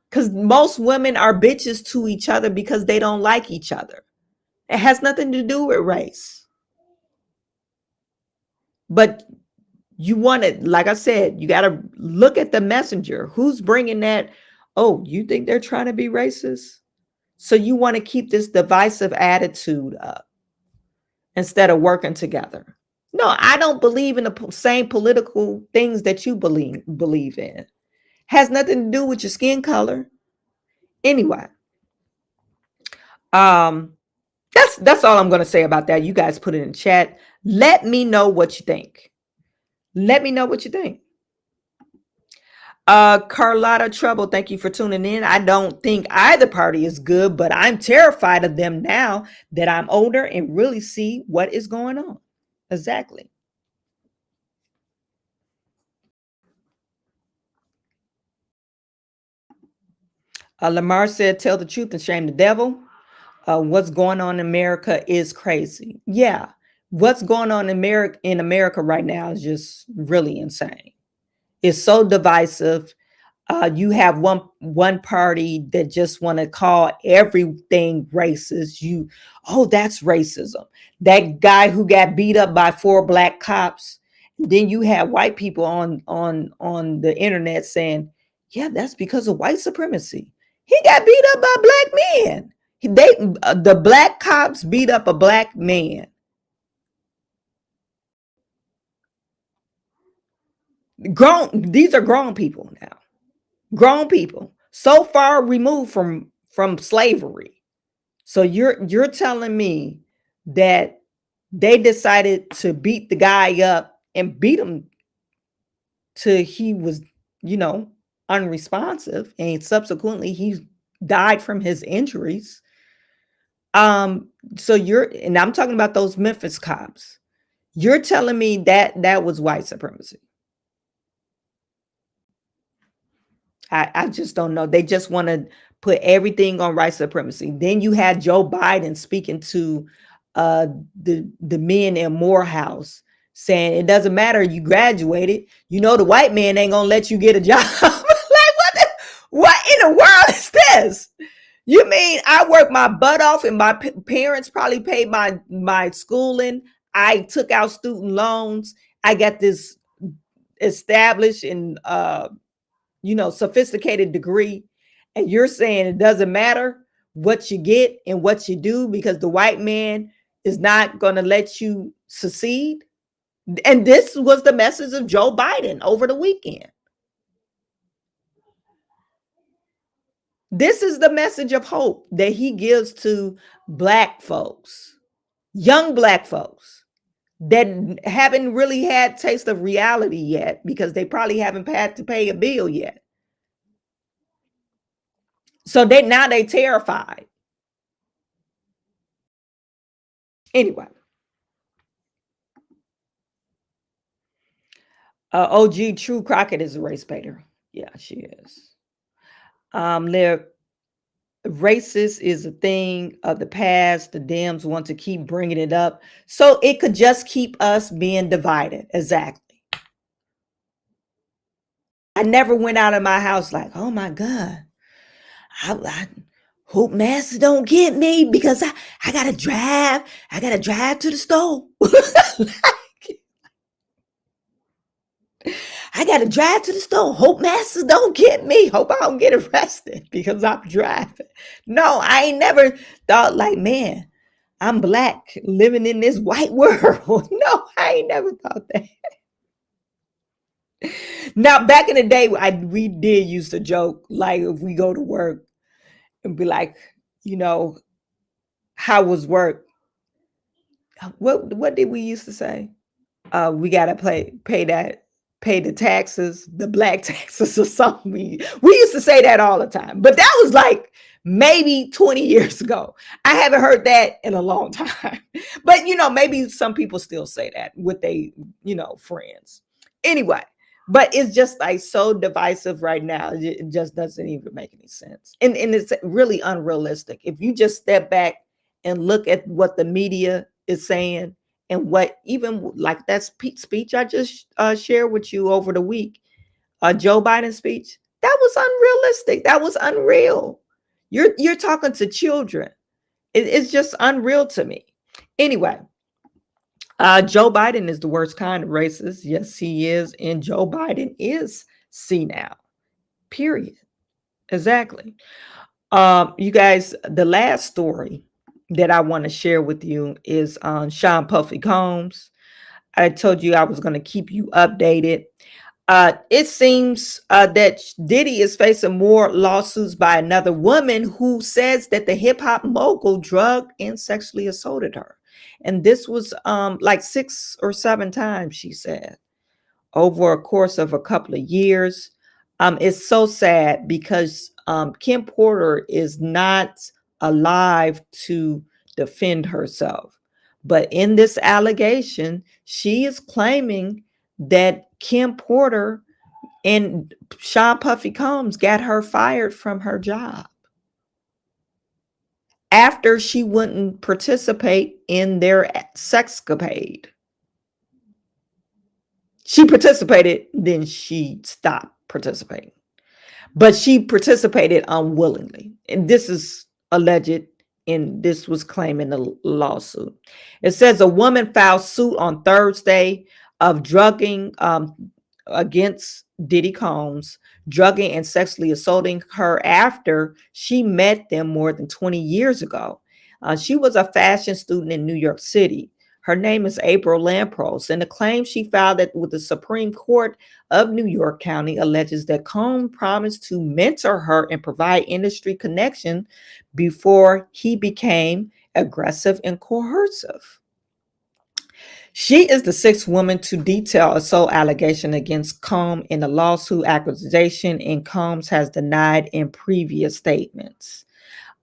Because most women are bitches to each other because they don't like each other. It has nothing to do with race. But you want it, like I said, you got to look at the messenger. Who's bringing that? Oh, you think they're trying to be racist? So you want to keep this divisive attitude up instead of working together. No, I don't believe in the same political things that you believe in. Has nothing to do with your skin color. Anyway, that's all I'm going to say about that. You guys put it in chat. Let me know what you think. Let me know what you think. Carlotta Trouble, thank you for tuning in. I don't think either party is good, but I'm terrified of them now that I'm older and really see what is going on. Exactly. Lamar said, tell the truth and shame the devil. What's going on in America is crazy. Yeah. What's going on in America right now is just really insane. It's so divisive. You have one party that just want to call everything racist. That's racism. That guy who got beat up by 4 black cops. Then you have white people on the internet saying, yeah, that's because of white supremacy. He got beat up by black men. The black cops beat up a black man. These are grown people now. Grown people, so far removed from slavery. So you're telling me that they decided to beat the guy up and beat him till he was, unresponsive, and subsequently he died from his injuries. So and I'm talking about those Memphis cops. You're telling me that was white supremacy. I just don't know. They just want to put everything on white supremacy. Then you had Joe Biden speaking to the men in Morehouse saying it doesn't matter, you graduated. The white man ain't gonna let you get a job. Like what in the world is this? You mean I worked my butt off and my parents probably paid my schooling. I took out student loans. I got this established in sophisticated degree, and you're saying it doesn't matter what you get and what you do because the white man is not going to let you succeed? And this was the message of Joe Biden over the weekend. This is the message of hope that he gives to black folks, young black folks that haven't really had taste of reality yet because they probably haven't had to pay a bill yet. So they terrified. Anyway. OG True Crockett is a race baiter. Yeah, she is. Racist is a thing of the past. The Dems want to keep bringing it up. So it could just keep us being divided. Exactly. I never went out of my house like, oh my God, I hope Master don't get me because I gotta drive. I gotta drive to the store. I gotta drive to the store. Hope Masters don't get me. Hope I don't get arrested because I'm driving. No, I ain't never thought like, man, I'm black living in this white world. No, I ain't never thought that. Now, back in the day, we did used to joke, like if we go to work and be like, how was work? What did we used to say? We gotta pay that pay the taxes, the black taxes or something. We used to say that all the time, but that was like maybe 20 years ago. I haven't heard that in a long time. But maybe some people still say that with they, friends. Anyway, but it's just like so divisive right now. It just doesn't even make any sense. And it's really unrealistic. If you just step back and look at what the media is saying, and what even like that speech I just shared with you over the week, Joe Biden speech, that was unrealistic. That was unreal. You're talking to children. It's just unreal to me. Anyway, Joe Biden is the worst kind of racist. Yes, he is. And Joe Biden is senile. Period. Exactly. You guys, the last story that I want to share with you is on Sean Puffy Combs. I told you I was going to keep you updated. It seems that Diddy is facing more lawsuits by another woman who says that the hip hop mogul drugged and sexually assaulted her. And this was like 6 or 7 times, she said, over a course of a couple of years. It's so sad because Kim Porter is not alive to defend herself. But in this allegation, she is claiming that Kim Porter and Sean Puffy Combs got her fired from her job after she wouldn't participate in their sexcapade. She participated, then she stopped participating. But she participated unwillingly. And this is alleged, and this was claiming the lawsuit. It says a woman filed suit on Thursday of drugging against Diddy Combs, drugging and sexually assaulting her after she met them more than 20 years ago. She was a fashion student in New York City. Her name is April Lampros, and the claim she filed with the Supreme Court of New York County alleges that Combs promised to mentor her and provide industry connection before he became aggressive and coercive. She is the 6th woman to detail assault allegation against Combs in the lawsuit accusation, and Combs has denied in previous statements.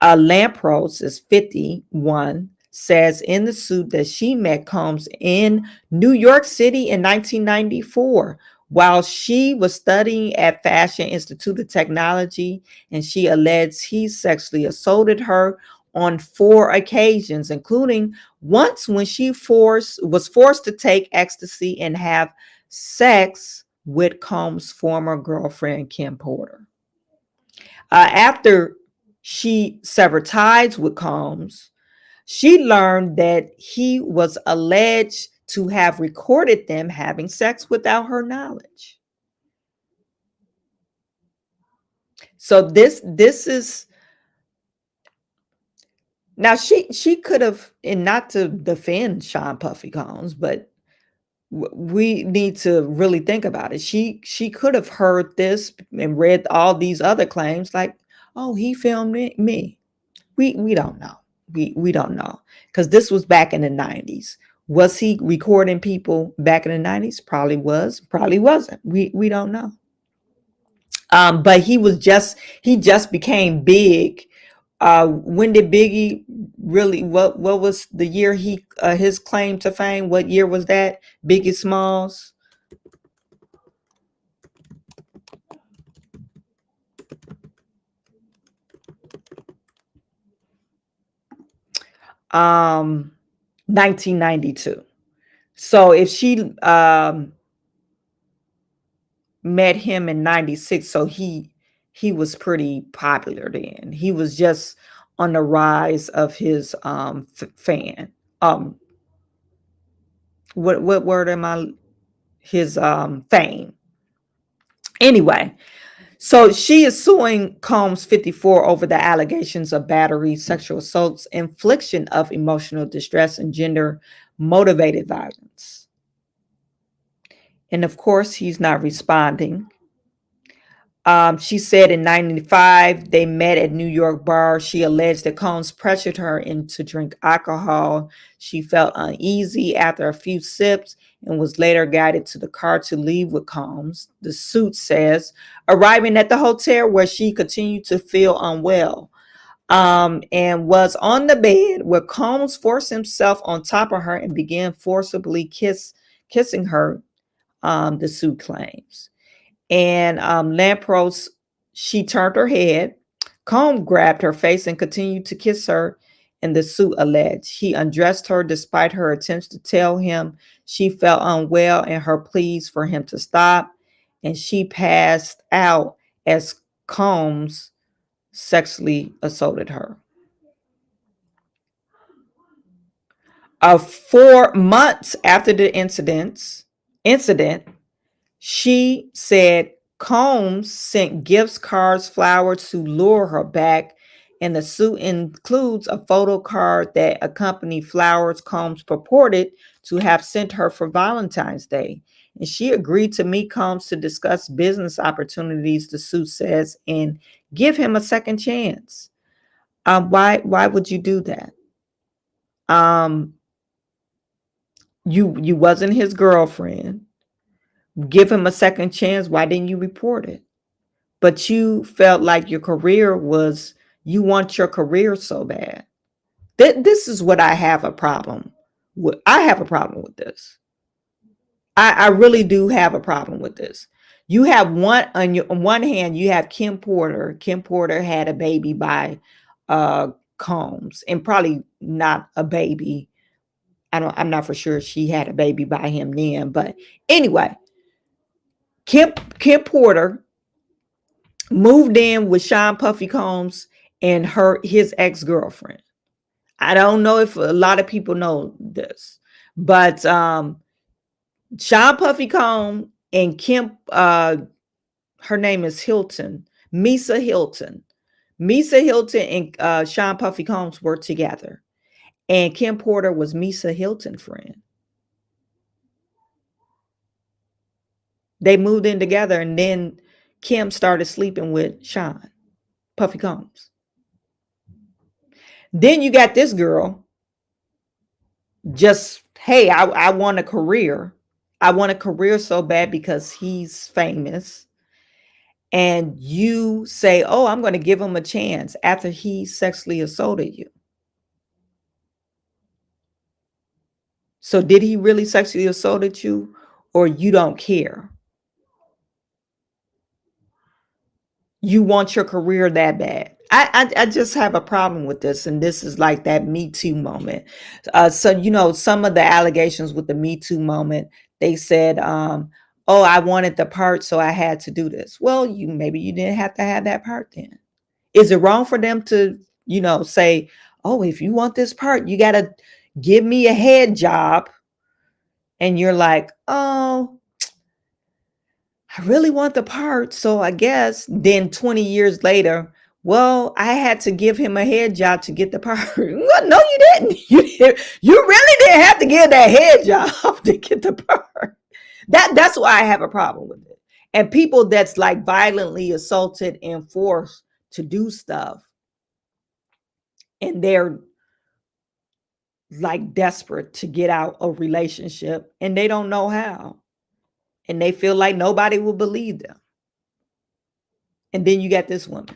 Lampros is 51. Says in the suit that she met Combs in New York City in 1994 while she was studying at Fashion Institute of Technology, and she alleges he sexually assaulted her on 4 occasions, including once when she was forced to take ecstasy and have sex with Combs' former girlfriend, Kim Porter. After she severed ties with Combs, she learned that he was alleged to have recorded them having sex without her knowledge. So this is now she could have, and not to defend Sean Puffy Combs, but we need to really think about it. She could have heard this and read all these other claims like, oh, he filmed me. We don't know. We don't know, because this was back in the 90s. Was he recording people back in the 90s? Probably was, probably wasn't. We don't know. But he just became big. When did Biggie really, what was the year he his claim to fame? What year was that? Biggie Smalls. Um 1992. So if she met him in 96, so he was pretty popular then. He was just on the rise of his fan. What word am I? His fame. Anyway, so she is suing Combs 54 over the allegations of battery, sexual assaults, infliction of emotional distress, and gender motivated violence. And of course, he's not responding. She said in 1995, they met at New York bar. She alleged that Combs pressured her into drink alcohol. She felt uneasy after a few sips and was later guided to the car to leave with Combs. The suit says, arriving at the hotel where she continued to feel unwell, and was on the bed where Combs forced himself on top of her and began forcibly kissing her, the suit claims. And Lampros, she turned her head. Combs grabbed her face and continued to kiss her, and the suit alleged. He undressed her despite her attempts to tell him she felt unwell and her pleas for him to stop, and she passed out as Combs sexually assaulted her. 4 months after the incident, she said Combs sent gifts, cards, flowers to lure her back, and the suit includes a photo card that accompanied flowers Combs purported to have sent her for Valentine's Day. And she agreed to meet Combs to discuss business opportunities, the suit says, and give him a second chance. Why would you do that? You wasn't his girlfriend. Give him a second chance. Why didn't you report it? But you felt like you want your career so bad. This is what I have a problem with. I have a problem with this. I really do have a problem with this. You have on one hand, you have Kim Porter. Kim Porter had a baby by Combs, and probably not a baby. I'm not for sure she had a baby by him then, but anyway, Kim Porter moved in with Sean Puffy Combs and his ex-girlfriend. I don't know if a lot of people know this, but Sean Puffy Combs and Kim, her name is Hilton, Misa Hilton. Misa Hilton and Sean Puffy Combs were together, and Kim Porter was Misa Hilton's friend. They moved in together, and then Kim started sleeping with Sean Puffy Combs. Then you got this girl just, hey, I want a career. I want a career so bad because he's famous. And you say, oh, I'm going to give him a chance after he sexually assaulted you. So did he really sexually assaulted you, or you don't care? You want your career that bad. I just have a problem with this. And this is like that Me Too moment. So, some of the allegations with the Me Too moment, they said, oh, I wanted the part, so I had to do this. Well, maybe you didn't have to have that part then. Is it wrong for them to, say, oh, if you want this part, you got to give me a head job. And you're like, oh, I really want the part. So I guess then 20 years later, well, I had to give him a head job to get the part. Well, no, you didn't. You really didn't have to give that head job to get the part. That's why I have a problem with it. And people that's like violently assaulted and forced to do stuff, and they're like desperate to get out of a relationship, and they don't know how. And they feel like nobody will believe them. And then you got this woman.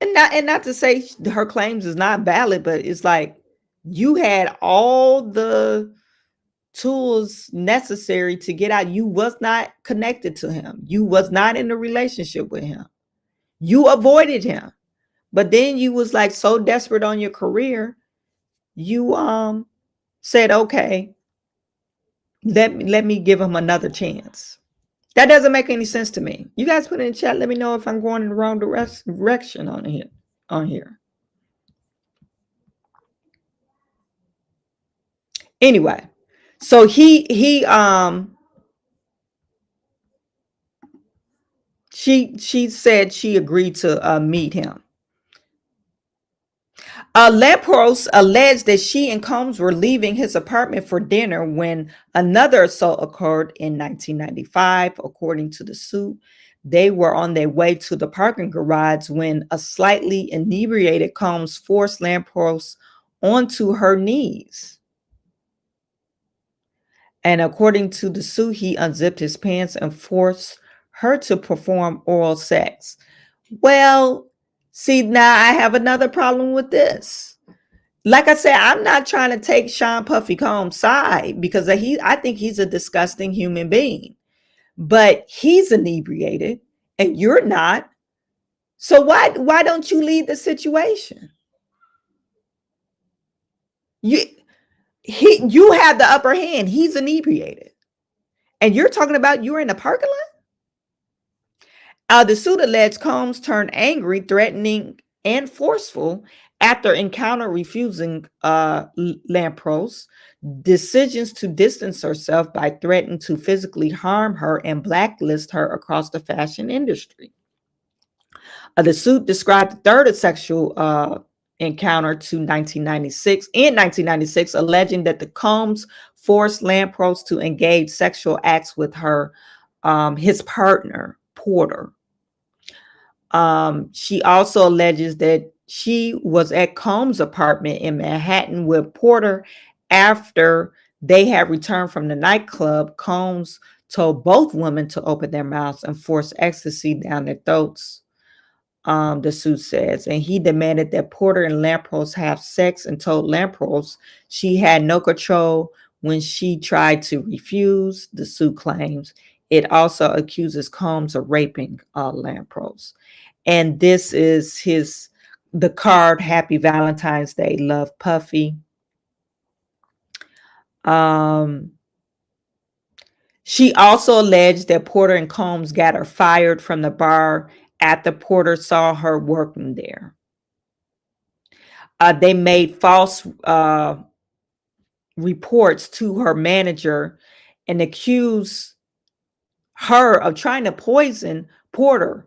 And not to say her claims is not valid, but it's like you had all the tools necessary to get out. You was not connected to him. You was not in a relationship with him. You avoided him. But then you was like so desperate on your career, you said, okay, let me give him another chance. That doesn't make any sense to me. You guys put in the chat. Let me know if I'm going in the wrong direction on here. Anyway, so she said she agreed to meet him. Lampros alleged that she and Combs were leaving his apartment for dinner when another assault occurred in 1995. According to the suit, they were on their way to the parking garage when a slightly inebriated Combs forced Lampros onto her knees. And according to the suit, he unzipped his pants and forced her to perform oral sex. Well, see, now I have another problem with this. Like I said, I'm not trying to take Sean Puffy Combs' side because I think he's a disgusting human being. But he's inebriated and you're not. So why don't you lead the situation? You have the upper hand. He's inebriated. And you're talking about you're in the parking lot? The suit alleged Combs turned angry, threatening, and forceful after encounter refusing Lampros decisions to distance herself by threatening to physically harm her and blacklist her across the fashion industry. The suit described the third sexual encounter in 1996, alleging that the Combs forced Lampros to engage sexual acts with his partner, Porter. She also alleges that she was at Combs' apartment in Manhattan with Porter after they had returned from the nightclub. Combs told both women to open their mouths and force ecstasy down their throats, the suit says. And he demanded that Porter and Lampros have sex and told Lampros she had no control when she tried to refuse, the suit claims. It also accuses Combs of raping Lampros. And this is the card, Happy Valentine's Day, Love Puffy. She also alleged that Porter and Combs got her fired from the bar after Porter saw her working there. They made false reports to her manager and accused her of trying to poison Porter.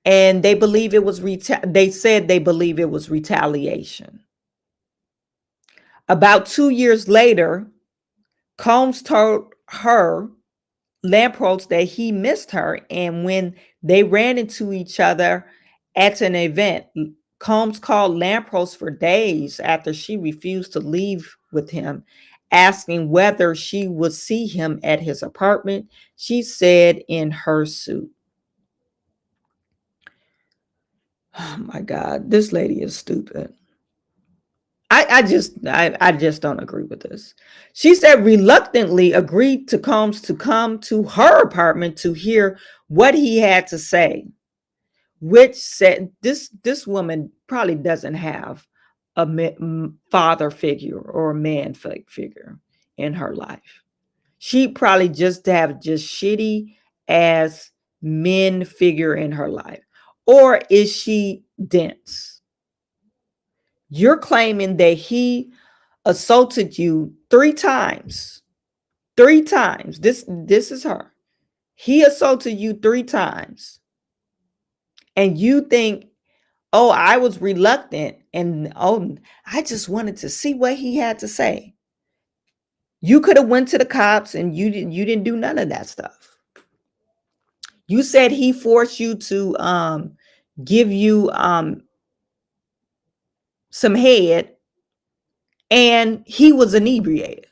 And they believe it was they said they believe it was retaliation. About 2 years later, Combs told her, Lampros, that he missed her, and when they ran into each other at an event, Combs called Lampros for days after she refused to leave with him, asking whether she would see him at his apartment, she said in her suit. Oh my God, this lady is stupid. I just don't agree with this. She said reluctantly agreed to Combs to come to her apartment to hear what he had to say, which said this woman probably doesn't have a father figure or a man figure in her life. She probably just have shitty ass men figure in her life. Or is she dense? You're claiming that he assaulted you 3 times. 3 times. This is her. He assaulted you 3 times. And you think, oh, I was reluctant and oh, I just wanted to see what he had to say. You could have went to the cops and you didn't do none of that stuff. You said he forced you to give you some head, and he was inebriated.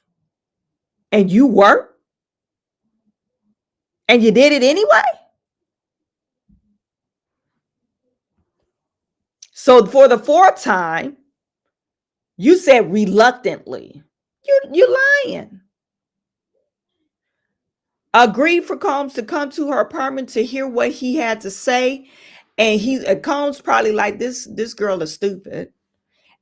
And you were? And you did it anyway? So for the 4th time, you said reluctantly. You're lying. Agreed for Combs to come to her apartment to hear what he had to say. And Combs probably like, this girl is stupid.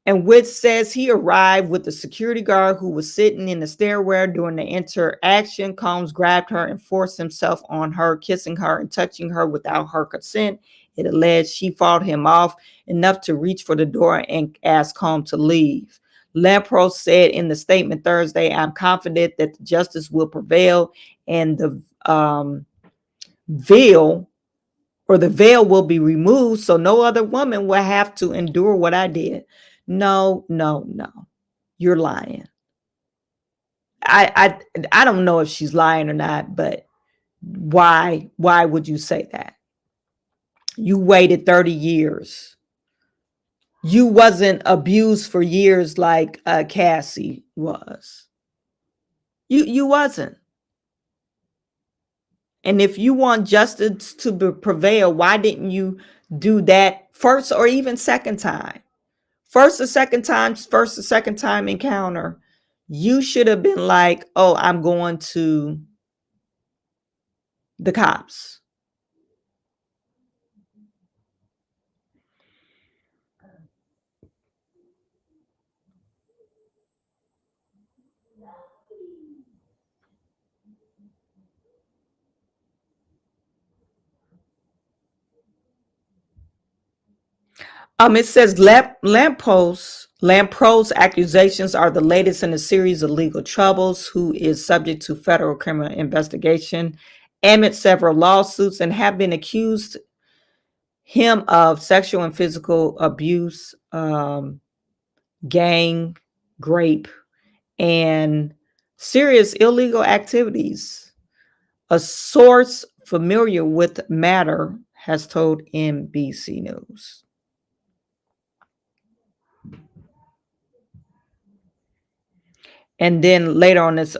And which says he arrived with the security guard who was sitting in the stairwell during the interaction. Combs grabbed her and forced himself on her, kissing her and touching her without her consent. It alleged she fought him off enough to reach for the door and ask Combs to leave. Lampros said in the statement Thursday, I'm confident that the justice will prevail and the veil will be removed so no other woman will have to endure what I did. No. You're lying. I don't know if she's lying or not, but why would you say that? You waited 30 years. You wasn't abused for years like Cassie was. You wasn't. And if you want justice to prevail, why didn't you do that first or even second time? First or second time encounter, you should have been like, oh, I'm going to the cops. It says Lampro's accusations are the latest in a series of legal troubles, who is subject to federal criminal investigation amid several lawsuits and have been accused him of sexual and physical abuse, gang rape, and serious illegal activities. A source familiar with matter has told NBC News. And then later on this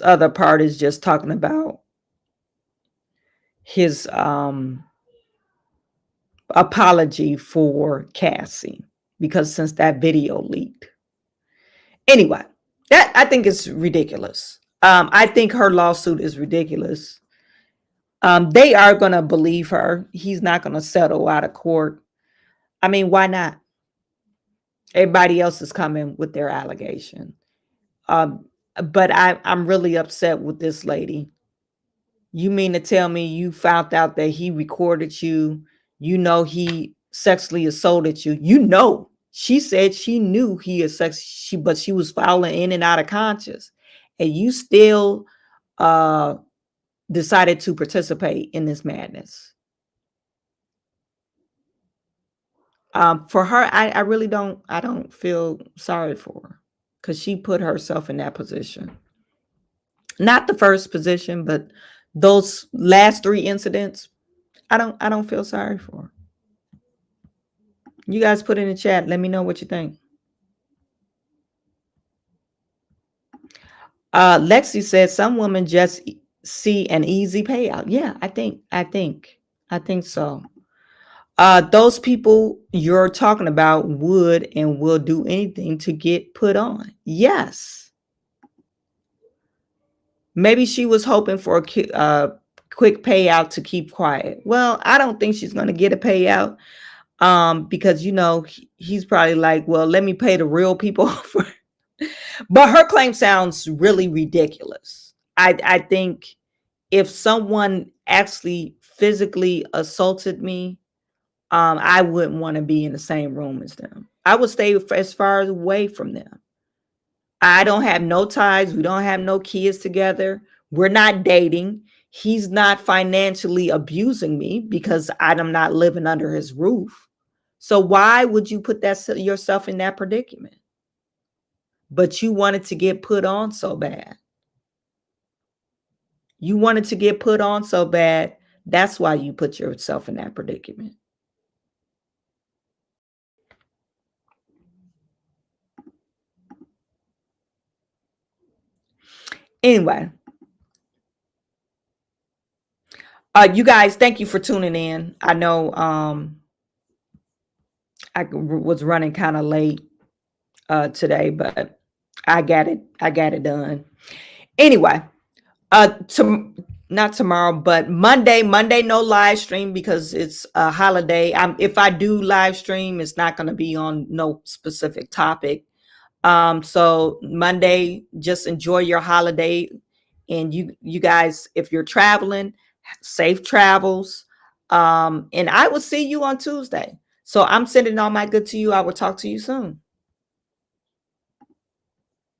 other part is just talking about his apology for Cassie, because since that video leaked. Anyway, that I think is ridiculous. I think her lawsuit is ridiculous. They are going to believe her. He's not going to settle out of court. I mean, why not? Everybody else is coming with their allegation. But I'm really upset with this lady. You mean to tell me you found out that he recorded you? You know he sexually assaulted you. You know, she said she knew he is but she was falling in and out of conscious. And you still decided to participate in this madness. For her, I really don't feel sorry for her, because she put herself in that position. Not the first position, but those last 3 incidents, I don't feel sorry for her. You guys put in the chat, let me know what you think. Lexi says some women just see an easy payout. Yeah, I think so. Those people you're talking about would and will do anything to get put on. Yes. Maybe she was hoping for a quick payout to keep quiet. Well, I don't think she's going to get a payout, because, you know, he's probably like, well, let me pay the real people. But her claim sounds really ridiculous. I think if someone actually physically assaulted me, I wouldn't want to be in the same room as them. I would stay as far away from them. I don't have no ties. We don't have no kids together. We're not dating. He's not financially abusing me because I'm not living under his roof. So why would you put yourself in that predicament? But you wanted to get put on so bad. You wanted to get put on so bad. That's why you put yourself in that predicament. Anyway, you guys, thank you for tuning in. I know I was running kind of late today, but I got it done. Anyway, not tomorrow, but Monday no live stream because it's a holiday. If I do live stream, it's not going to be on no specific topic. So Monday, just enjoy your holiday. And you guys, if you're traveling, safe travels. And I will see you on Tuesday. So I'm sending all my good to you. I will talk to you soon.